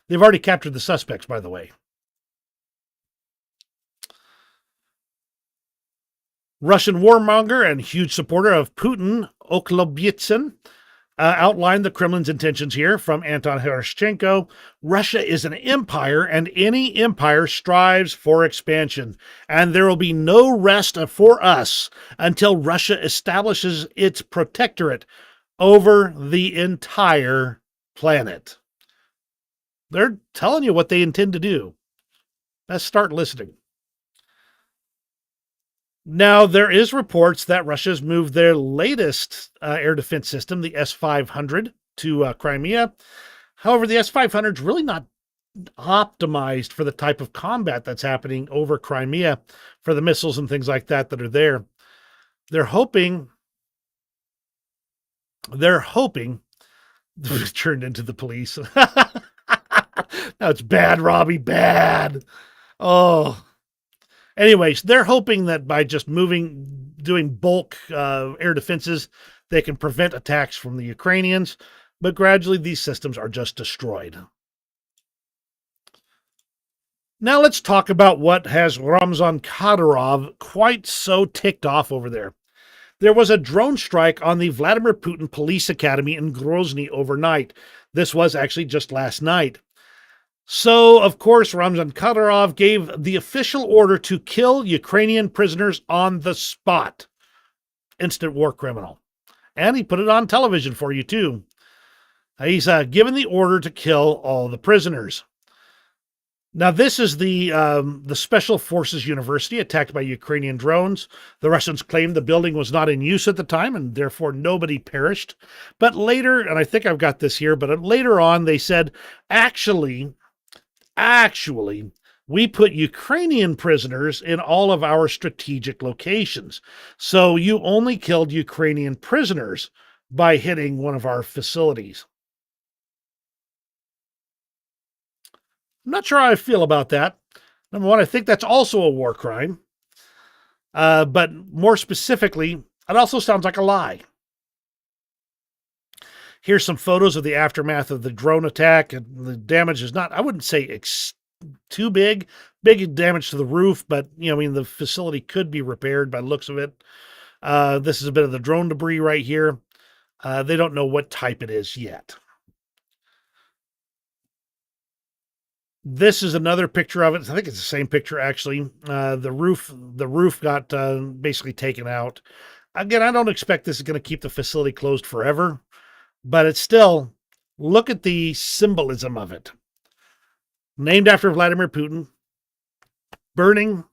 They've already captured the suspects, by the way. Russian warmonger and huge supporter of Putin, Oklobytsin, outlined the Kremlin's intentions here from Anton Hershchenko. Russia is an empire, and any empire strives for expansion. And there will be no rest for us until Russia establishes its protectorate over the entire planet. They're telling you what they intend to do. Let's start listening. Now, there is reports that Russia's moved their latest air defense system, the S-500, to Crimea. However, the S-500 is really not optimized for the type of combat that's happening over Crimea, for the missiles and things like that are there. They're hoping turned into the police. That's bad, Robbie, bad. Oh. Anyways, they're hoping that by just doing bulk air defenses, they can prevent attacks from the Ukrainians, but gradually these systems are just destroyed. Now let's talk about what has Ramzan Kadyrov quite so ticked off over there. There was a drone strike on the Vladimir Putin Police Academy in Grozny overnight. This was actually just last night. So, of course, Ramzan Kadyrov gave the official order to kill Ukrainian prisoners on the spot. Instant war criminal. And he put it on television for you, too. He's given the order to kill all the prisoners. Now, this is the Special Forces University attacked by Ukrainian drones. The Russians claimed the building was not in use at the time, and therefore nobody perished. But later, and I think I've got this here, but later on they said, actually, we put Ukrainian prisoners in all of our strategic locations. So you only killed Ukrainian prisoners by hitting one of our facilities. I'm not sure how I feel about that. Number one, I think that's also a war crime. But more specifically, it also sounds like a lie. Here's some photos of the aftermath of the drone attack. And the damage is not, I wouldn't say too big. Big damage to the roof, but the facility could be repaired by the looks of it. This is a bit of the drone debris right here. They don't know what type it is yet. This is another picture of it. I think it's the same picture, actually. The roof got basically taken out. Again, I don't expect this is going to keep the facility closed forever, but it's still, look at the symbolism of it. Named after Vladimir Putin. burning,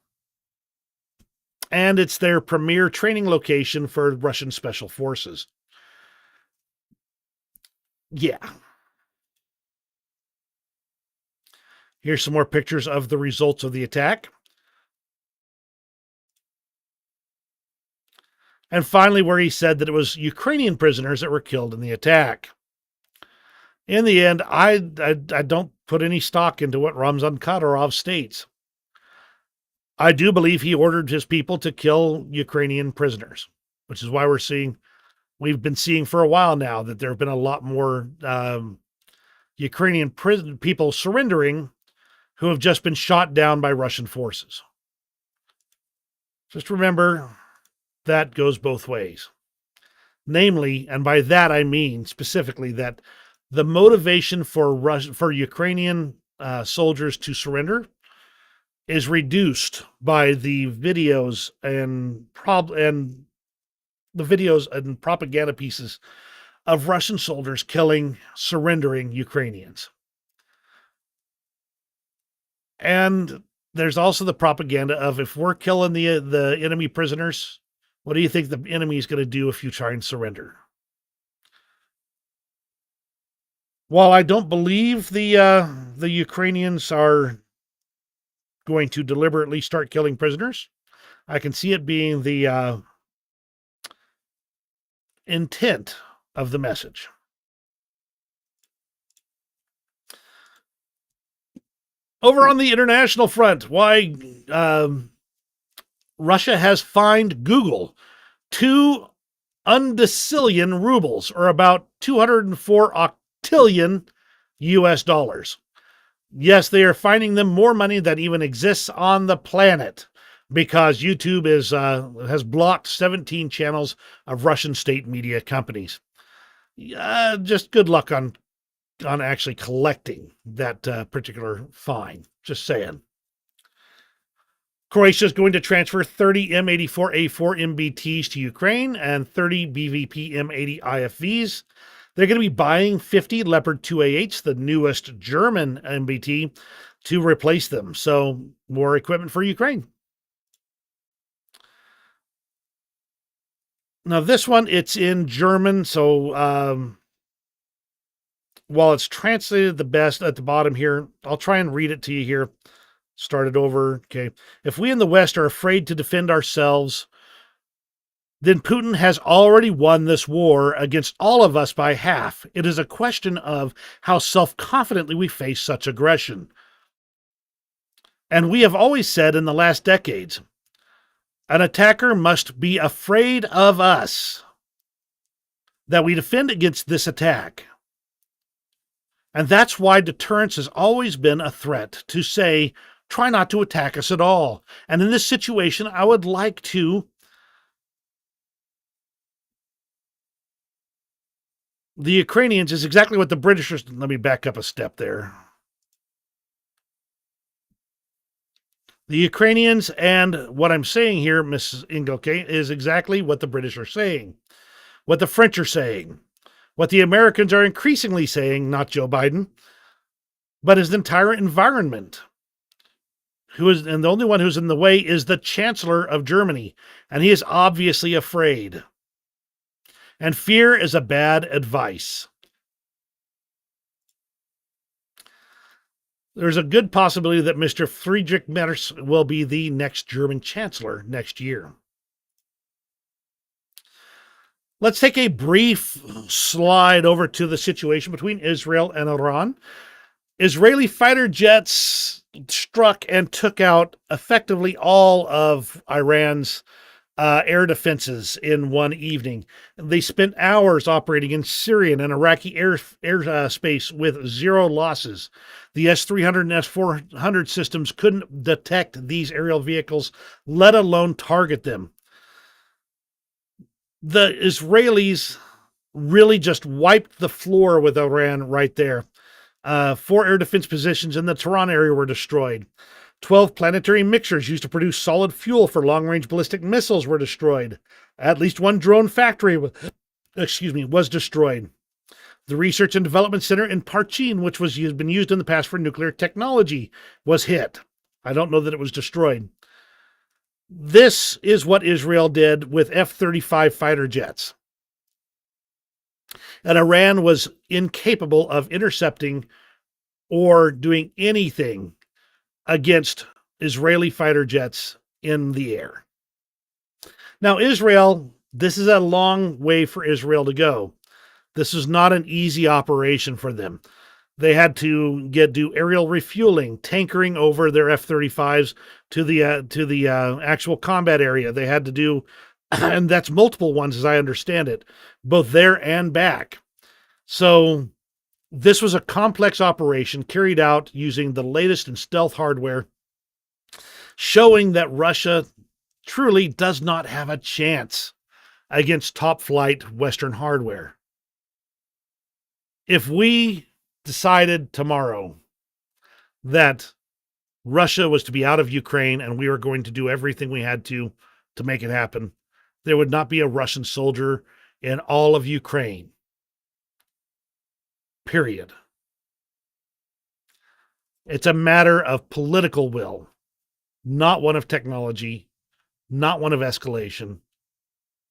and it's their premier training location for Russian special forces. Yeah. Here's some more pictures of the results of the attack. And finally, where he said that it was Ukrainian prisoners that were killed in the attack. In the end, I don't put any stock into what Ramzan Kadyrov states. I do believe he ordered his people to kill Ukrainian prisoners, which is why we've been seeing for a while now that there have been a lot more Ukrainian people surrendering who have just been shot down by Russian forces. Just remember, that goes both ways. Namely, and by that I mean specifically that the motivation for Ukrainian soldiers to surrender is reduced by the videos and propaganda pieces of Russian soldiers killing surrendering Ukrainians. And there's also the propaganda of, if we're killing the enemy prisoners, what do you think the enemy is going to do if you try and surrender? While I don't believe the Ukrainians are going to deliberately start killing prisoners, I can see it being the intent of the message. Over on the international front, why Russia has fined Google 2 undecillion rubles, or about 204 octillion US dollars. Yes, they are finding them more money than even exists on the planet, because YouTube has blocked 17 channels of Russian state media companies. Just good luck on actually collecting that particular fine. Just saying. Croatia is going to transfer 30 M84A4 MBTs to Ukraine and 30 BVP M80 IFVs. They're going to be buying 50 Leopard 2A8s, the newest German MBT, to replace them. So more equipment for Ukraine. Now this one, it's in German, so while it's translated the best at the bottom here, I'll try and read it to you here. Start it over. Okay. If we in the West are afraid to defend ourselves, then Putin has already won this war against all of us by half. It is a question of how self-confidently we face such aggression. And we have always said in the last decades, an attacker must be afraid of us, that we defend against this attack. And that's why deterrence has always been a threat, to say, try not to attack us at all. And in this situation, I would like to the Ukrainians is exactly what the Britishers... Let me back up a step there. The Ukrainians and what I'm saying here, Mrs. Ingelke, is exactly what the British are saying, what the French are saying, what the Americans are increasingly saying, not Joe Biden, but his entire environment. And the only one who's in the way is the Chancellor of Germany, and he is obviously afraid. And fear is a bad advice. There's a good possibility that Mr. Friedrich Merz will be the next German Chancellor next year. Let's take a brief slide over to the situation between Israel and Iran. Israeli fighter jets struck and took out effectively all of Iran's air defenses in one evening. They spent hours operating in Syrian and Iraqi airspace with zero losses. The S-300 and S-400 systems couldn't detect these aerial vehicles, let alone target them. The Israelis really just wiped the floor with Iran right there. 4 air defense positions in the Tehran area were destroyed. 12 planetary mixers used to produce solid fuel for long-range ballistic missiles were destroyed. At least 1 drone factory was destroyed. The Research and Development Center in Parchin, which was been used in the past for nuclear technology, was hit. I don't know that it was destroyed. This is what Israel did with F-35 fighter jets. And Iran was incapable of intercepting or doing anything against Israeli fighter jets in the air. Now, Israel, this is a long way for Israel to go. This is not an easy operation for them. They had to do aerial refueling, tankering over their F-35s to the actual combat area. They had to do, and that's multiple ones as I understand it, both there and back. So this was a complex operation carried out using the latest in stealth hardware, showing that Russia truly does not have a chance against top-flight Western hardware. If we decided tomorrow that Russia was to be out of Ukraine and we were going to do everything we had to make it happen, there would not be a Russian soldier in all of Ukraine. Period. It's a matter of political will, not one of technology, not one of escalation,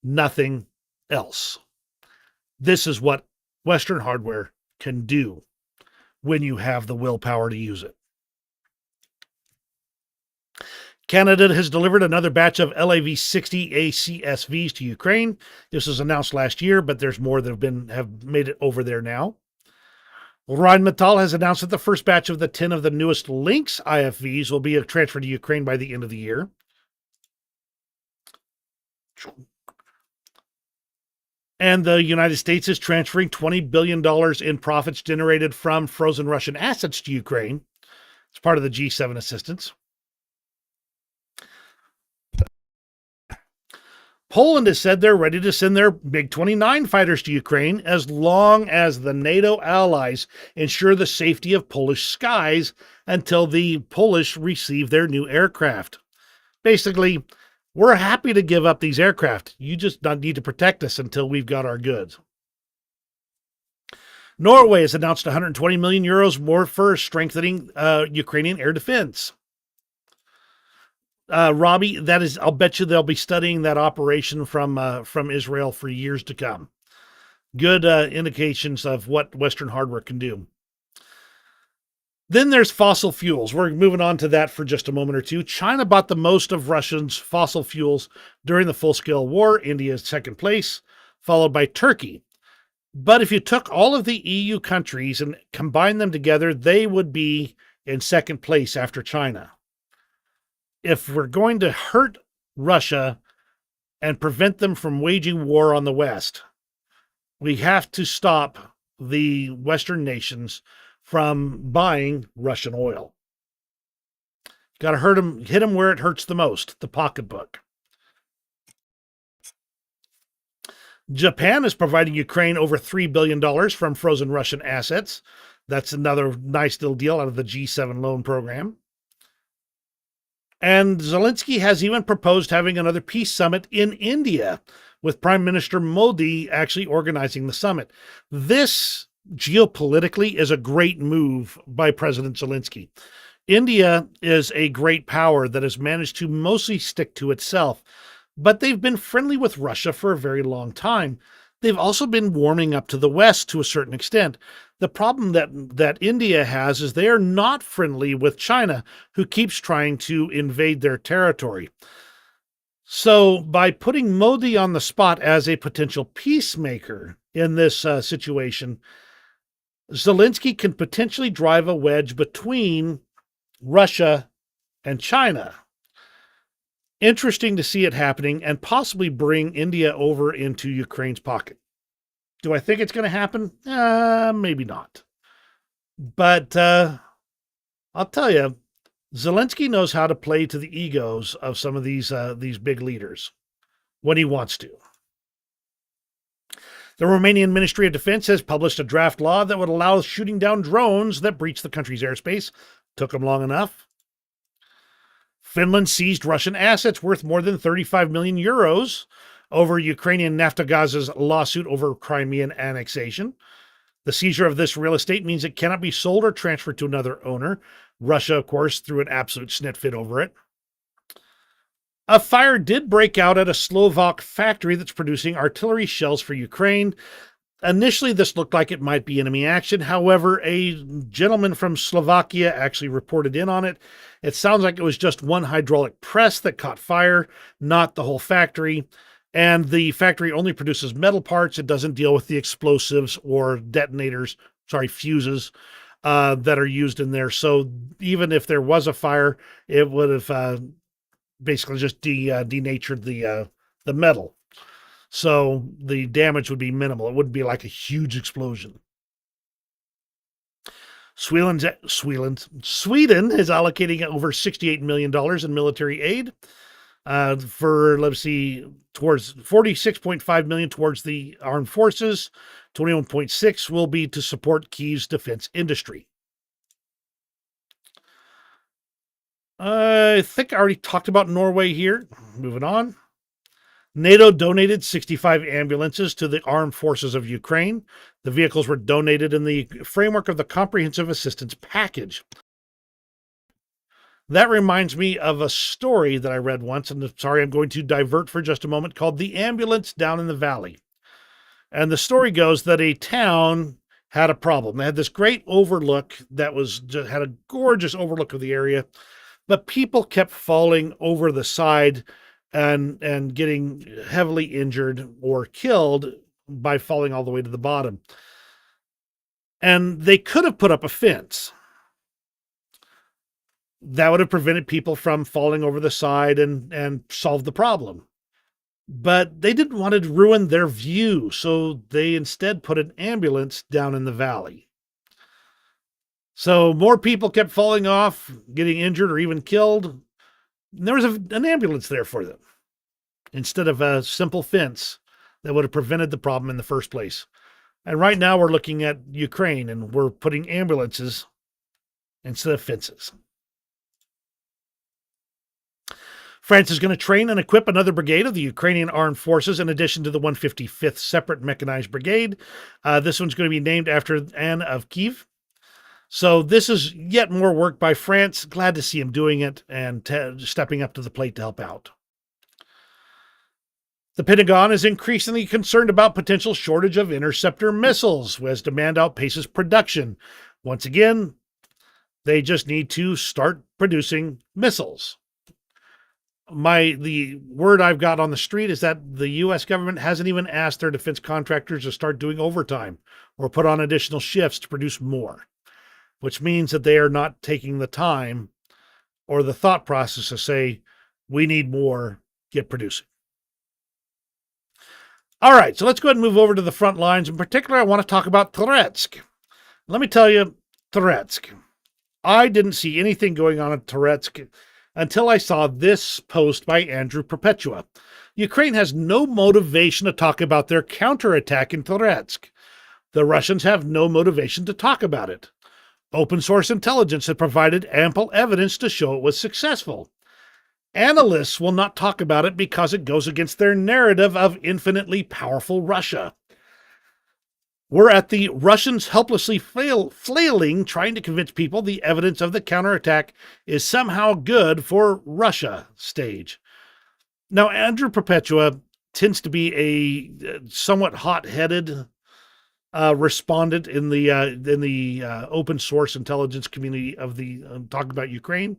nothing else. This is what Western hardware can do when you have the willpower to use it. Canada has delivered another batch of LAV-60 ACSVs to Ukraine. This was announced last year, but there's more that have made it over there now. Rheinmetall has announced that the first batch of the 10 of the newest Lynx IFVs will be transferred to Ukraine by the end of the year. And the United States is transferring $20 billion in profits generated from frozen Russian assets to Ukraine. It's part of the G7 assistance. Poland has said they're ready to send their MiG-29 fighters to Ukraine as long as the NATO allies ensure the safety of Polish skies until the Polish receive their new aircraft. Basically, we're happy to give up these aircraft. You just don't need to protect us until we've got our goods. Norway has announced 120 million euros more for strengthening Ukrainian air defense. Robbie, that is, I'll bet you they'll be studying that operation from Israel for years to come. Good indications of what Western hardware can do. Then there's fossil fuels. We're moving on to that for just a moment or two. China bought the most of Russia's fossil fuels during the full-scale war. India is second place, followed by Turkey. But if you took all of the EU countries and combined them together, they would be in second place after China. If we're going to hurt Russia and prevent them from waging war on the West, we have to stop the Western nations from buying Russian oil. Got to hit them where it hurts the most, the pocketbook. Japan is providing Ukraine over $3 billion from frozen Russian assets. That's another nice little deal out of the G7 loan program. And Zelensky has even proposed having another peace summit in India, with Prime Minister Modi actually organizing the summit. This, geopolitically, is a great move by President Zelensky. India is a great power that has managed to mostly stick to itself, but they've been friendly with Russia for a very long time. They've also been warming up to the West to a certain extent. The problem that India has is they are not friendly with China, who keeps trying to invade their territory. So by putting Modi on the spot as a potential peacemaker in this situation, Zelensky can potentially drive a wedge between Russia and China. Interesting to see it happening and possibly bring India over into Ukraine's pocket. Do I think it's going to happen? Maybe not. But I'll tell you, Zelensky knows how to play to the egos of some of these big leaders when he wants to. The Romanian Ministry of Defense has published a draft law that would allow shooting down drones that breach the country's airspace. Took them long enough. Finland seized Russian assets worth more than 35 million euros over Ukrainian Naftogaz's lawsuit over Crimean annexation. The seizure of this real estate means it cannot be sold or transferred to another owner. Russia, of course, threw an absolute snit fit over it. A fire did break out at a Slovak factory that's producing artillery shells for Ukraine. Initially, this looked like it might be enemy action. However, a gentleman from Slovakia actually reported in on it. It sounds like it was just one hydraulic press that caught fire, not the whole factory. And the factory only produces metal parts. It doesn't deal with the explosives or fuses that are used in there. So even if there was a fire, it would have basically just denatured the metal. So the damage would be minimal. It wouldn't be like a huge explosion. Sweden is allocating over $68 million in military aid towards $46.5 million towards the armed forces. 21.6 will be to support Kyiv's defense industry. I think I already talked about Norway here. Moving on. NATO donated 65 ambulances to the armed forces of Ukraine. The vehicles were donated in the framework of the Comprehensive Assistance Package. That reminds me of a story that I read once, and sorry, I'm going to divert for just a moment, called The Ambulance Down in the Valley. And the story goes that a town had a problem. They had this great overlook that had a gorgeous overlook of the area, but people kept falling over the side and getting heavily injured or killed by falling all the way to the bottom. And they could have put up a fence. That would have prevented people from falling over the side and solved the problem. But they didn't want to ruin their view, so they instead put an ambulance down in the valley. So more people kept falling off, getting injured or even killed. There was an ambulance there for them instead of a simple fence that would have prevented the problem in the first place. And right now we're looking at Ukraine, and we're putting ambulances instead of fences. France is going to train and equip another brigade of the Ukrainian armed forces in addition to the 155th Separate Mechanized Brigade. This one's going to be named after Anne of Kiev. So this is yet more work by France. Glad to see him doing it and stepping up to the plate to help out. The Pentagon is increasingly concerned about potential shortage of interceptor missiles as demand outpaces production. Once again, they just need to start producing missiles. The word I've got on the street is that the U.S. government hasn't even asked their defense contractors to start doing overtime or put on additional shifts to produce more, which means that they are not taking the time or the thought process to say, we need more, get producing. All right, so let's go ahead and move over to the front lines. In particular, I want to talk about Toretsk. Let me tell you, Toretsk. I didn't see anything going on at Toretsk until I saw this post by Andrew Perpetua. Ukraine has no motivation to talk about their counterattack in Toretsk. The Russians have no motivation to talk about it. Open source intelligence had provided ample evidence to show it was successful. Analysts will not talk about it because it goes against their narrative of infinitely powerful Russia. We're at the Russians helplessly flailing, trying to convince people the evidence of the counterattack is somehow good for Russia stage. Now, Andrew Perpetua tends to be a somewhat hot-headed respondent in the open source intelligence community of the talking about Ukraine.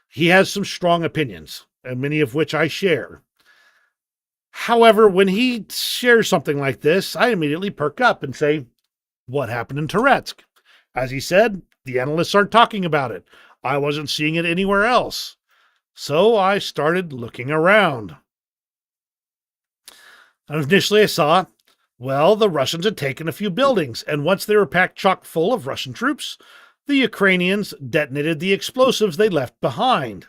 He has some strong opinions, and many of which I share. However, when he shares something like this, I immediately perk up and say, what happened in Toretsk? As he said, the analysts aren't talking about it. I wasn't seeing it anywhere else. So I started looking around. And initially I saw, well, the Russians had taken a few buildings, and once they were packed chock full of Russian troops, the Ukrainians detonated the explosives they left behind,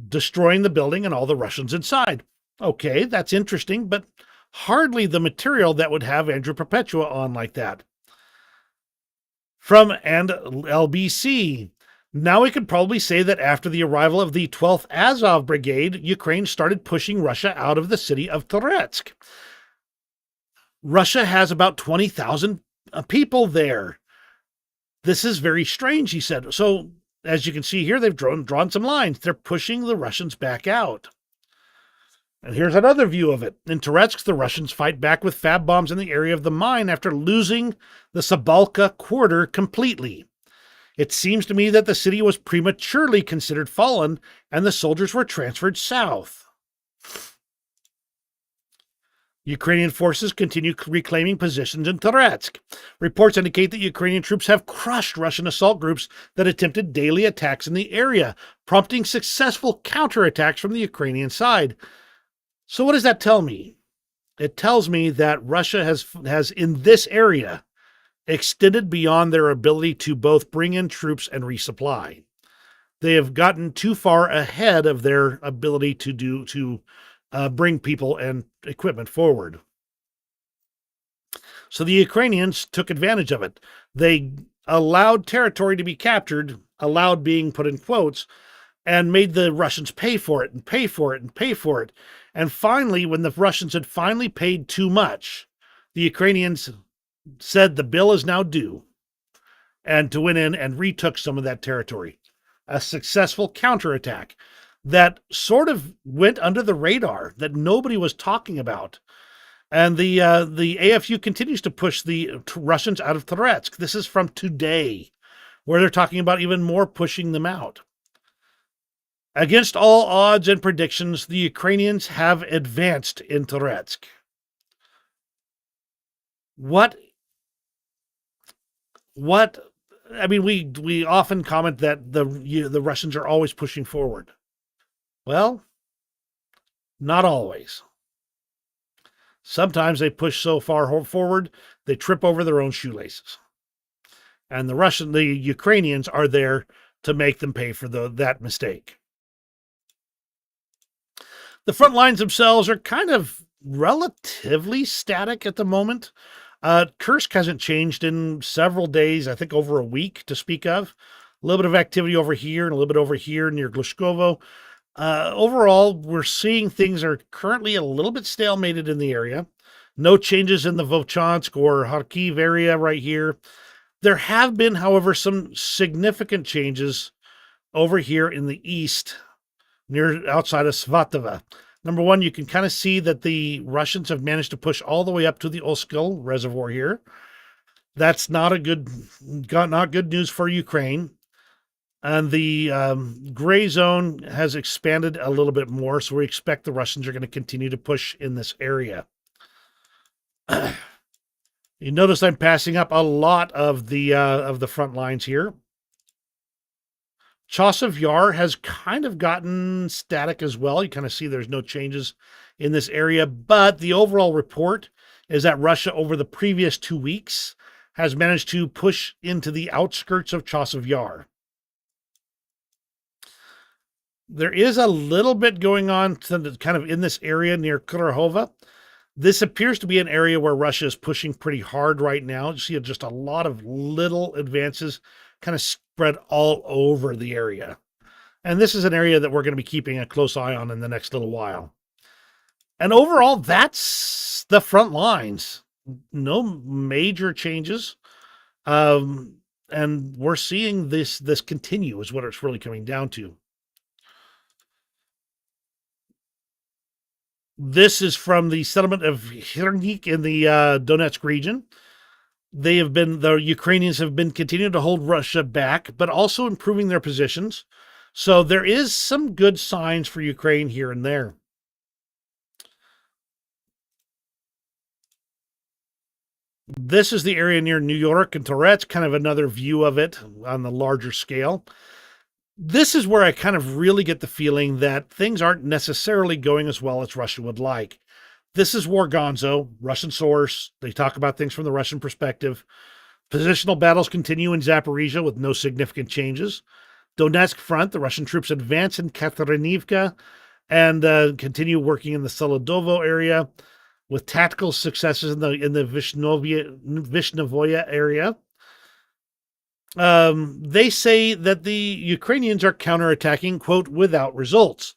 destroying the building and all the Russians inside. Okay, that's interesting, but hardly the material that would have Andrew Perpetua on like that. From LBC, now we could probably say that after the arrival of the 12th Azov Brigade, Ukraine started pushing Russia out of the city of Toretsk. Russia has about 20,000 people there. This is very strange, he said. So, as you can see here, they've drawn some lines. They're pushing the Russians back out. And here's another view of it. In Toretsk, the Russians fight back with fab bombs in the area of the mine after losing the Sabalka quarter completely. It seems to me that the city was prematurely considered fallen and the soldiers were transferred south. Ukrainian forces continue reclaiming positions in Toretsk. Reports indicate that Ukrainian troops have crushed Russian assault groups that attempted daily attacks in the area, prompting successful counterattacks from the Ukrainian side. So what does that tell me? It tells me that Russia has in this area extended beyond their ability to both bring in troops and resupply. They have gotten too far ahead of their ability to bring people and equipment forward. So the Ukrainians took advantage of it. They allowed territory to be captured, allowed being put in quotes, and made the Russians pay for it and pay for it and pay for it. And finally, when the Russians had finally paid too much, the Ukrainians said the bill is now due and to went in and retook some of that territory. A successful counterattack that sort of went under the radar, that nobody was talking about. And the AFU continues to push the Russians out of Toretsk. This is from today, where they're talking about even more pushing them out. Against all odds and predictions, the Ukrainians have advanced in Toretsk. What? I mean, we often comment that the Russians are always pushing forward. Well, not always. Sometimes they push so far forward, they trip over their own shoelaces. And the Ukrainians are there to make them pay for that mistake. The front lines themselves are kind of relatively static at the moment. Kursk hasn't changed in several days, I think over a week to speak of. A little bit of activity over here and a little bit over here near Glushkovo. Overall, we're seeing things are currently a little bit stalemated in the area. No changes in the Volchansk or Kharkiv area right here. There have been, however, some significant changes over here in the east, outside of Svatova. Number one, you can kind of see that the Russians have managed to push all the way up to the Oskil reservoir here. That's not good news for Ukraine. And the gray zone has expanded a little bit more, so we expect the Russians are going to continue to push in this area. You notice I'm passing up a lot of the front lines here. Chasiv Yar has kind of gotten static as well. You kind of see there's no changes in this area, but the overall report is that Russia over the previous 2 weeks has managed to push into the outskirts of Chasiv Yar. There is a little bit going on kind of in this area near Kurahova. This appears to be an area where Russia is pushing pretty hard right now. You see just a lot of little advances kind of spread all over the area. And this is an area that we're going to be keeping a close eye on in the next little while. And overall, that's the front lines. No major changes. And we're seeing this continue is what it's really coming down to. This is from the settlement of Hirnik in the Donetsk region. The Ukrainians have been continuing to hold Russia back, but also improving their positions. So there is some good signs for Ukraine here and there. This is the area near New York and Toretsk, kind of another view of it on the larger scale. This is where I kind of really get the feeling that things aren't necessarily going as well as Russia would like. This is War Gonzo, Russian source. They talk about things from the Russian perspective. Positional battles continue in Zaporizhia with no significant changes. Donetsk front, the Russian troops advance in Katerinivka and continue working in the Solodovo area with tactical successes in the Vishnovoye area. They say that the Ukrainians are counterattacking, quote, without results.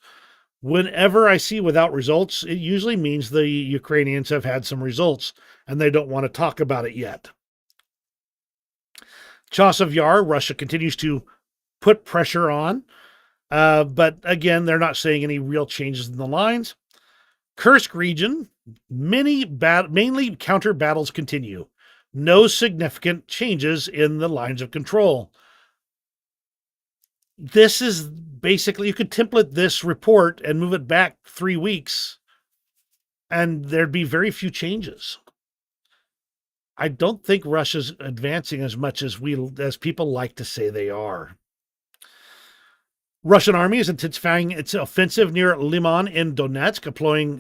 Whenever I see without results, it usually means the Ukrainians have had some results and they don't want to talk about it yet. Chasiv Yar, Russia continues to put pressure on, but again, they're not seeing any real changes in the lines. Kursk region, mainly counter battles continue. No significant changes in the lines of control. This is basically, you could template this report and move it back 3 weeks, and there'd be very few changes. I don't think Russia's advancing as much as people like to say they are. Russian army is intensifying its offensive near Liman in Donetsk,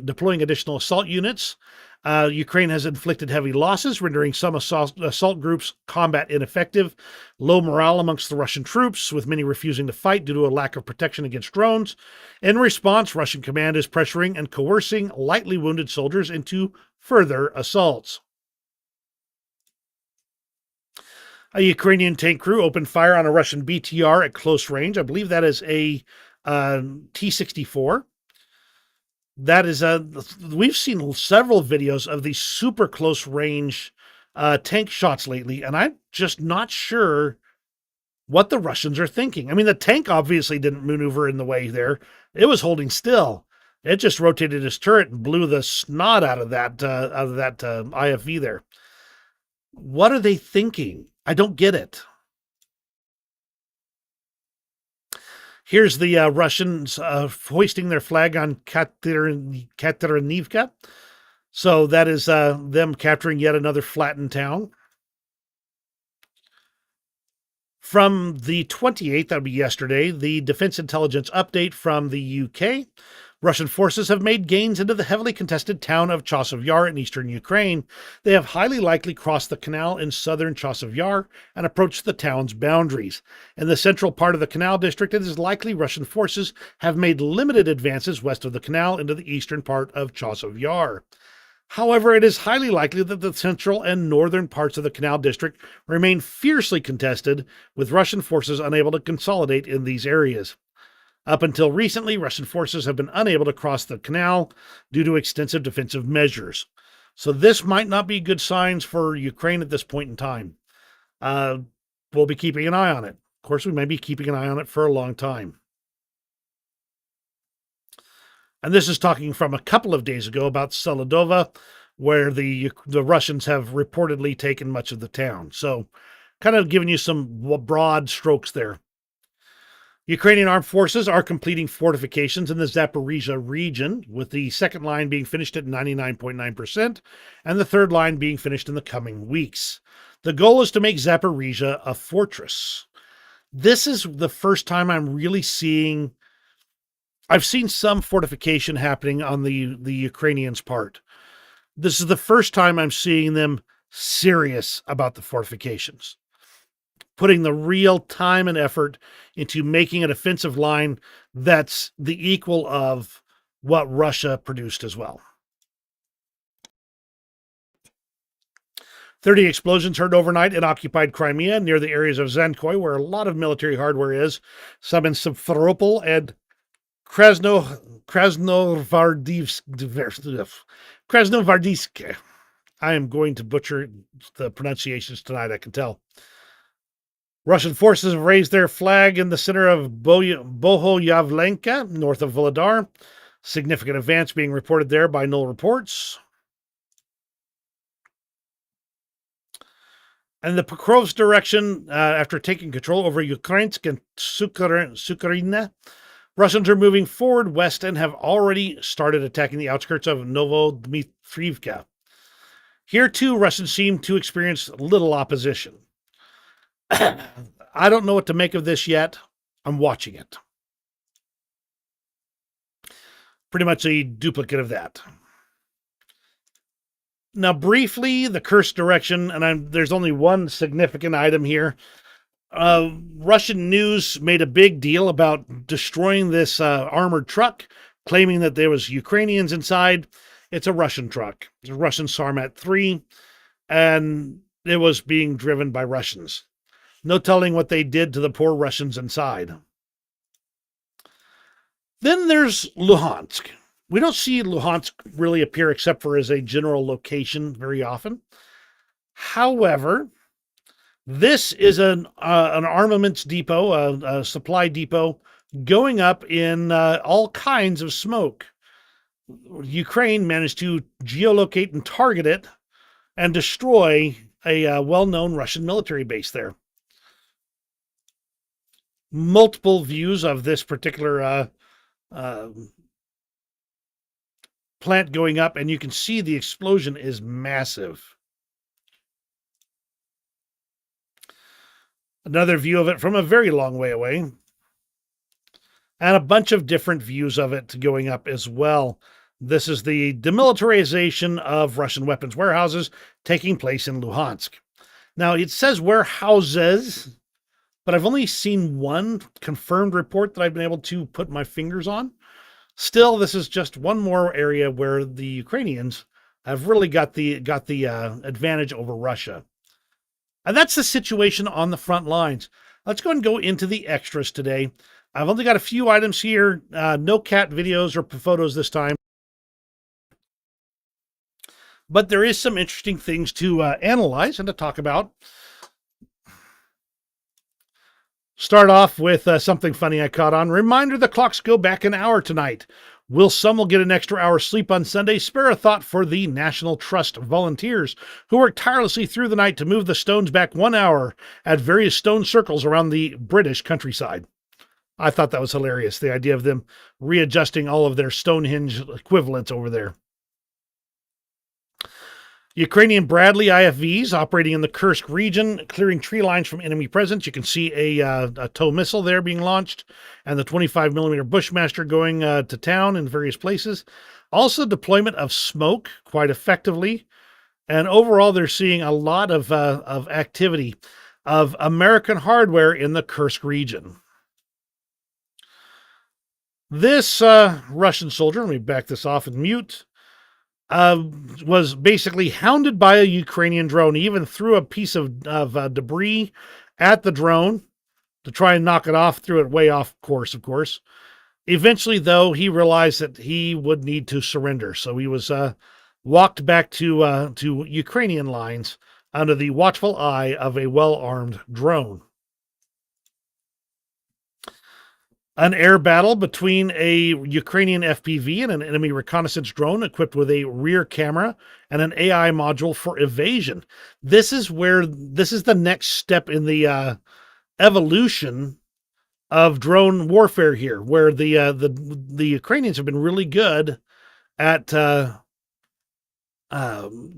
deploying additional assault units. Ukraine has inflicted heavy losses, rendering some assault groups combat ineffective. Low morale amongst the Russian troops, with many refusing to fight due to a lack of protection against drones. In response, Russian command is pressuring and coercing lightly wounded soldiers into further assaults. A Ukrainian tank crew opened fire on a Russian BTR at close range. I believe that is a T-64. That is we've seen several videos of these super close range tank shots lately, and I'm just not sure what the Russians are thinking. I mean, the tank obviously didn't maneuver in the way there. It was holding still. It just rotated its turret and blew the snot out of that IFV there. What are they thinking? I don't get it. Here's the Russians hoisting their flag on Katerinivka. So that is them capturing yet another flattened town. From the 28th, that would be yesterday, the Defense Intelligence update from the UK. Russian forces have made gains into the heavily contested town of Chasiv Yar in eastern Ukraine. They have highly likely crossed the canal in southern Chasiv Yar and approached the town's boundaries. In the central part of the canal district, it is likely Russian forces have made limited advances west of the canal into the eastern part of Chasiv Yar. However, it is highly likely that the central and northern parts of the canal district remain fiercely contested, with Russian forces unable to consolidate in these areas. Up until recently, Russian forces have been unable to cross the canal due to extensive defensive measures. So this might not be good signs for Ukraine at this point in time. We'll be keeping an eye on it. Of course, we may be keeping an eye on it for a long time. And this is talking from a couple of days ago about Seladova, where the Russians have reportedly taken much of the town. So kind of giving you some broad strokes there. Ukrainian armed forces are completing fortifications in the Zaporizhia region, with the second line being finished at 99.9% and the third line being finished in the coming weeks. The goal is to make Zaporizhia a fortress. This is the first time I'm really seeing... I've seen some fortification happening on the Ukrainians' part. This is the first time I'm seeing them serious about the fortifications, putting the real time and effort into making a defensive line that's the equal of what Russia produced as well. 30 explosions heard overnight in occupied Crimea near the areas of Zankoy, where a lot of military hardware is, some in Simferopol and Krasnovardisk. I am going to butcher the pronunciations tonight, I can tell. Russian forces have raised their flag in the center of Bohoyavlenka, north of Volodar. Significant advance being reported there by null reports. And the Pokrovsk direction, after taking control over Ukrainsk and Sukharina, Russians are moving forward west and have already started attacking the outskirts of Novodmitrivka. Here, too, Russians seem to experience little opposition. I don't know what to make of this yet. I'm watching it. Pretty much a duplicate of that. Now, briefly, the Kursk direction, and there's only one significant item here. Russian news made a big deal about destroying this armored truck, claiming that there was Ukrainians inside. It's a Russian truck. It's a Russian Sarmat 3, and it was being driven by Russians. No telling what they did to the poor Russians inside. Then there's Luhansk. We don't see Luhansk really appear except for as a general location very often. However, This is an armaments depot, a supply depot, going up in all kinds of smoke. Ukraine managed to geolocate and target it and destroy a well-known Russian military base there. Multiple views of this particular plant going up, and you can see the explosion is massive. Another view of it from a very long way away. And a bunch of different views of it going up as well. This is the demilitarization of Russian weapons warehouses taking place in Luhansk. Now, it says warehouses, but I've only seen one confirmed report that I've been able to put my fingers on. Still, this is just one more area where the Ukrainians have really got the advantage over Russia. And that's the situation on the front lines. Let's go and go into the extras today. I've only got a few items here. No cat videos or photos this time. But there is some interesting things to analyze and to talk about. Start off with something funny I caught on. Reminder, the clocks go back an hour tonight. Some will get an extra hour's sleep on Sunday. Spare a thought for the National Trust volunteers who work tirelessly through the night to move the stones back 1 hour at various stone circles around the British countryside. I thought that was hilarious, the idea of them readjusting all of their Stonehenge equivalents over there. Ukrainian Bradley IFVs operating in the Kursk region, clearing tree lines from enemy presence. You can see a TOW missile there being launched, and the 25mm Bushmaster going to town in various places. Also, deployment of smoke quite effectively, and overall, they're seeing a lot of activity of American hardware in the Kursk region. This Russian soldier, let me back this off and mute. Was basically hounded by a Ukrainian drone. He even threw a piece of debris at the drone to try and knock it off, threw it way off course, of course. Eventually, though, he realized that he would need to surrender. So he was walked back to Ukrainian lines under the watchful eye of a well-armed drone. An air battle between a Ukrainian FPV and an enemy reconnaissance drone equipped with a rear camera and an AI module for evasion. This is the next step in the evolution of drone warfare here, where the Ukrainians have been really good at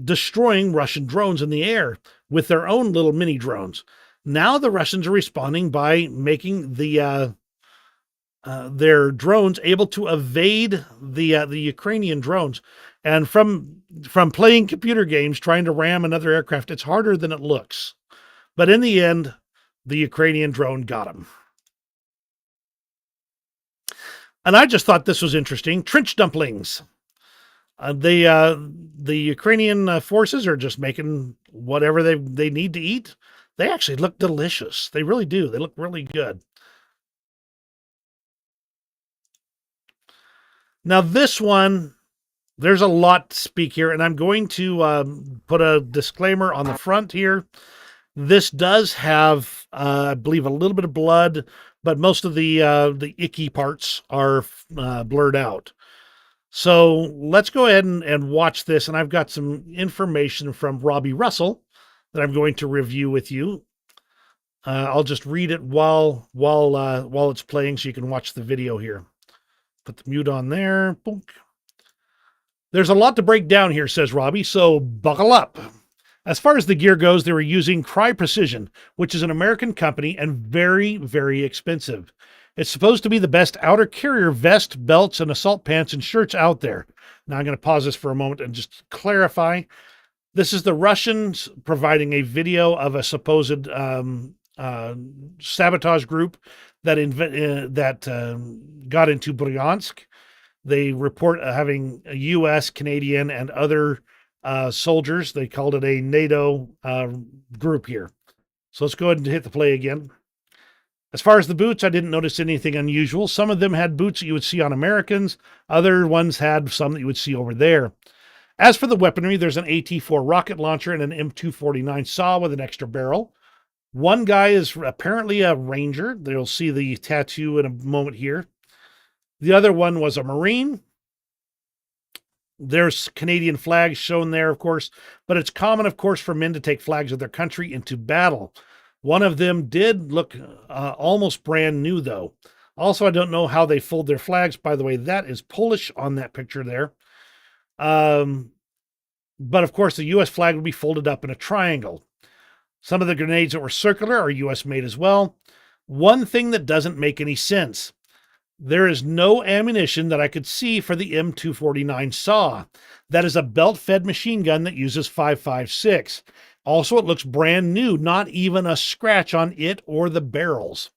destroying Russian drones in the air with their own little mini drones. Now the Russians are responding by making their drones able to evade the Ukrainian drones. And from playing computer games, trying to ram another aircraft, it's harder than it looks. But in the end, the Ukrainian drone got him. And I just thought this was interesting. Trench dumplings. The Ukrainian forces are just making whatever they need to eat. They actually look delicious. They really do. They look really good. Now this one, there's a lot to speak here, and I'm going to put a disclaimer on the front here. This does have, I believe, a little bit of blood, but most of the icky parts are blurred out. So let's go ahead and watch this, and I've got some information from Robbie Russell that I'm going to review with you. I'll just read it while it's playing, so you can watch the video here. Put the mute on there. Boom. There's a lot to break down here, says Robbie, so buckle up. As far as the gear goes, they were using Cry Precision, which is an American company and very, very expensive. It's supposed to be the best outer carrier vest, belts, and assault pants and shirts out there. Now I'm going to pause this for a moment and just clarify. This is the Russians providing a video of a supposed sabotage group that got into Bryansk. They report having a U.S., Canadian, and other soldiers. They called it a NATO group here. So let's go ahead and hit the play again. As far as the boots, I didn't notice anything unusual. Some of them had boots that you would see on Americans. Other ones had some that you would see over there. As for the weaponry, there's an AT-4 rocket launcher and an M249 saw with an extra barrel. One guy is apparently a ranger. You'll see the tattoo in a moment here. The other one was a Marine. There's Canadian flags shown there, of course, but it's common, of course, for men to take flags of their country into battle. One of them did look almost brand new, though. Also, I don't know how they fold their flags. By the way, that is Polish on that picture there. But of course, the U.S. flag would be folded up in a triangle. Some of the grenades that were circular are U.S. made as well. One thing that doesn't make any sense. There is no ammunition that I could see for the M249 SAW. That is a belt-fed machine gun that uses 5.56. Also, it looks brand new, not even a scratch on it or the barrels.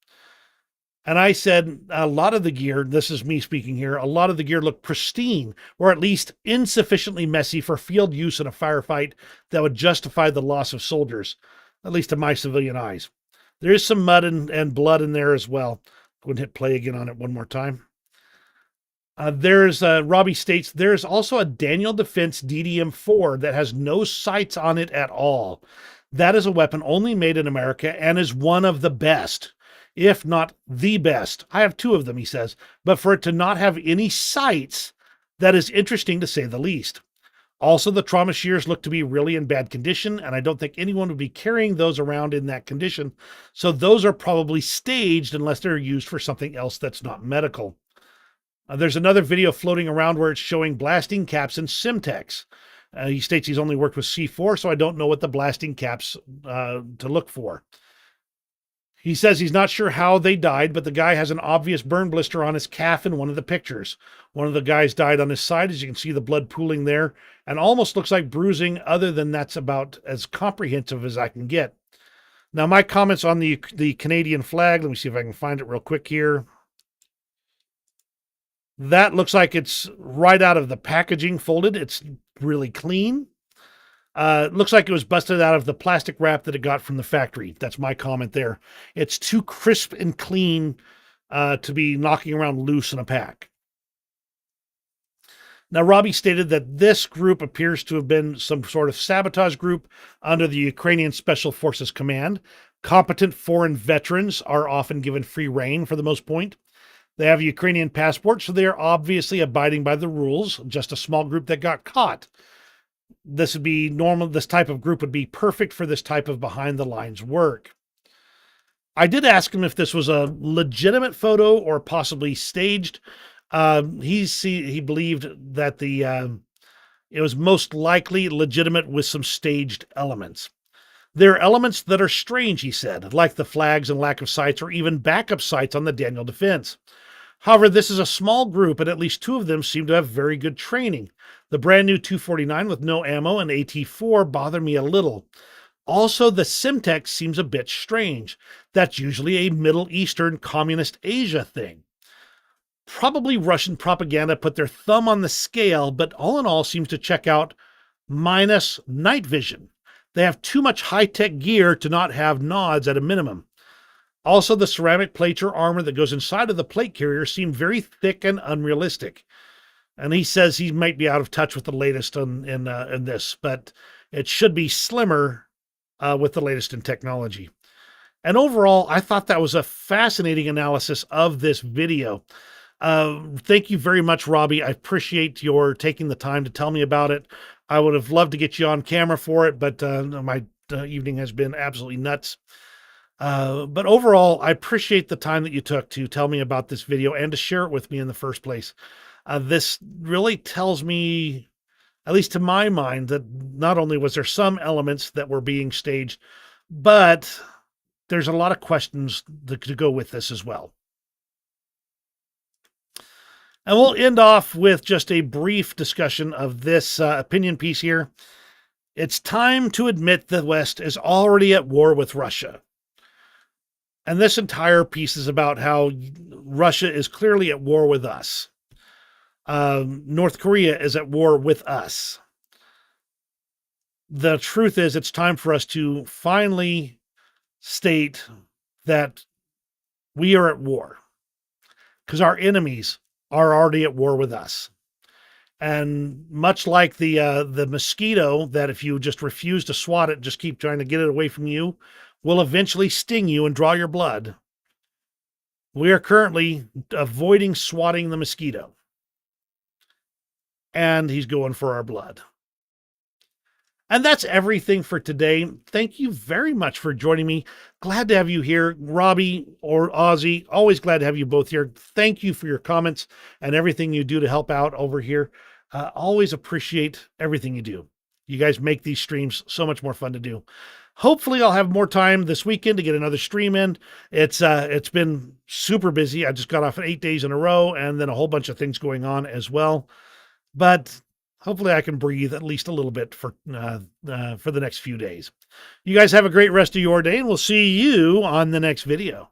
And I said, a lot of the gear, this is me speaking here, a lot of the gear looked pristine, or at least insufficiently messy for field use in a firefight that would justify the loss of soldiers, at least to my civilian eyes. There is some mud and blood in there as well. Go and hit play again on it one more time. Robbie states, there's also a Daniel Defense DDM-4 that has no sights on it at all. That is a weapon only made in America and is one of the best, if not the best. I have two of them, he says, but for it to not have any sights, that is interesting to say the least. Also, the trauma shears look to be really in bad condition, and I don't think anyone would be carrying those around in that condition. So those are probably staged unless they're used for something else that's not medical. There's another video floating around where it's showing blasting caps and Simtex. He states he's only worked with C4, so I don't know what the blasting caps to look for. He says he's not sure how they died, but the guy has an obvious burn blister on his calf in one of the pictures. One of the guys died on his side, as you can see the blood pooling there, and almost looks like bruising, other than that's about as comprehensive as I can get. Now, my comments on the Canadian flag, let me see if I can find it real quick here. That looks like it's right out of the packaging folded. It's really clean. Looks like it was busted out of the plastic wrap that it got from the factory. That's my comment there. It's too crisp and clean to be knocking around loose in a pack. Now, Robbie stated that this group appears to have been some sort of sabotage group under the Ukrainian Special Forces Command. Competent foreign veterans are often given free rein for the most part. They have Ukrainian passports, so they are obviously abiding by the rules. Just a small group that got caught. This would be normal. This type of group would be perfect for this type of behind-the-lines work. I did ask him if this was a legitimate photo or possibly staged. He believed that it was most likely legitimate with some staged elements. There are elements that are strange, he said, like the flags and lack of sights or even backup sights on the Daniel Defense. However, this is a small group, and at least two of them seem to have very good training. The brand new 249 with no ammo and AT-4 bother me a little. Also, the Simtex seems a bit strange. That's usually a Middle Eastern Communist Asia thing. Probably Russian propaganda put their thumb on the scale, but all in all seems to check out minus night vision. They have too much high-tech gear to not have nods at a minimum. Also, the ceramic plates or armor that goes inside of the plate carrier seem very thick and unrealistic. And he says he might be out of touch with the latest in this, but it should be slimmer with the latest in technology. And overall, I thought that was a fascinating analysis of this video. Thank you very much, Robbie. I appreciate your taking the time to tell me about it. I would have loved to get you on camera for it, but my evening has been absolutely nuts. But overall, I appreciate the time that you took to tell me about this video and to share it with me in the first place. This really tells me, at least to my mind, that not only was there some elements that were being staged, but there's a lot of questions to go with this as well. And we'll end off with just a brief discussion of this opinion piece here. It's time to admit the West is already at war with Russia. And this entire piece is about how Russia is clearly at war with us. North Korea is at war with us. The truth is, it's time for us to finally state that we are at war, because our enemies are already at war with us. And much like the mosquito, that if you just refuse to swat it, just keep trying to get it away from you, will eventually sting you and draw your blood. We are currently avoiding swatting the mosquito. And he's going for our blood. And that's everything for today. Thank you very much for joining me. Glad to have you here. Robbie or Ozzy, always glad to have you both here. Thank you for your comments and everything you do to help out over here. Always appreciate everything you do. You guys make these streams so much more fun to do. Hopefully I'll have more time this weekend to get another stream in. It's been super busy. I just got off 8 days in a row and then a whole bunch of things going on as well. But hopefully I can breathe at least a little bit for the next few days. You guys have a great rest of your day, and we'll see you on the next video.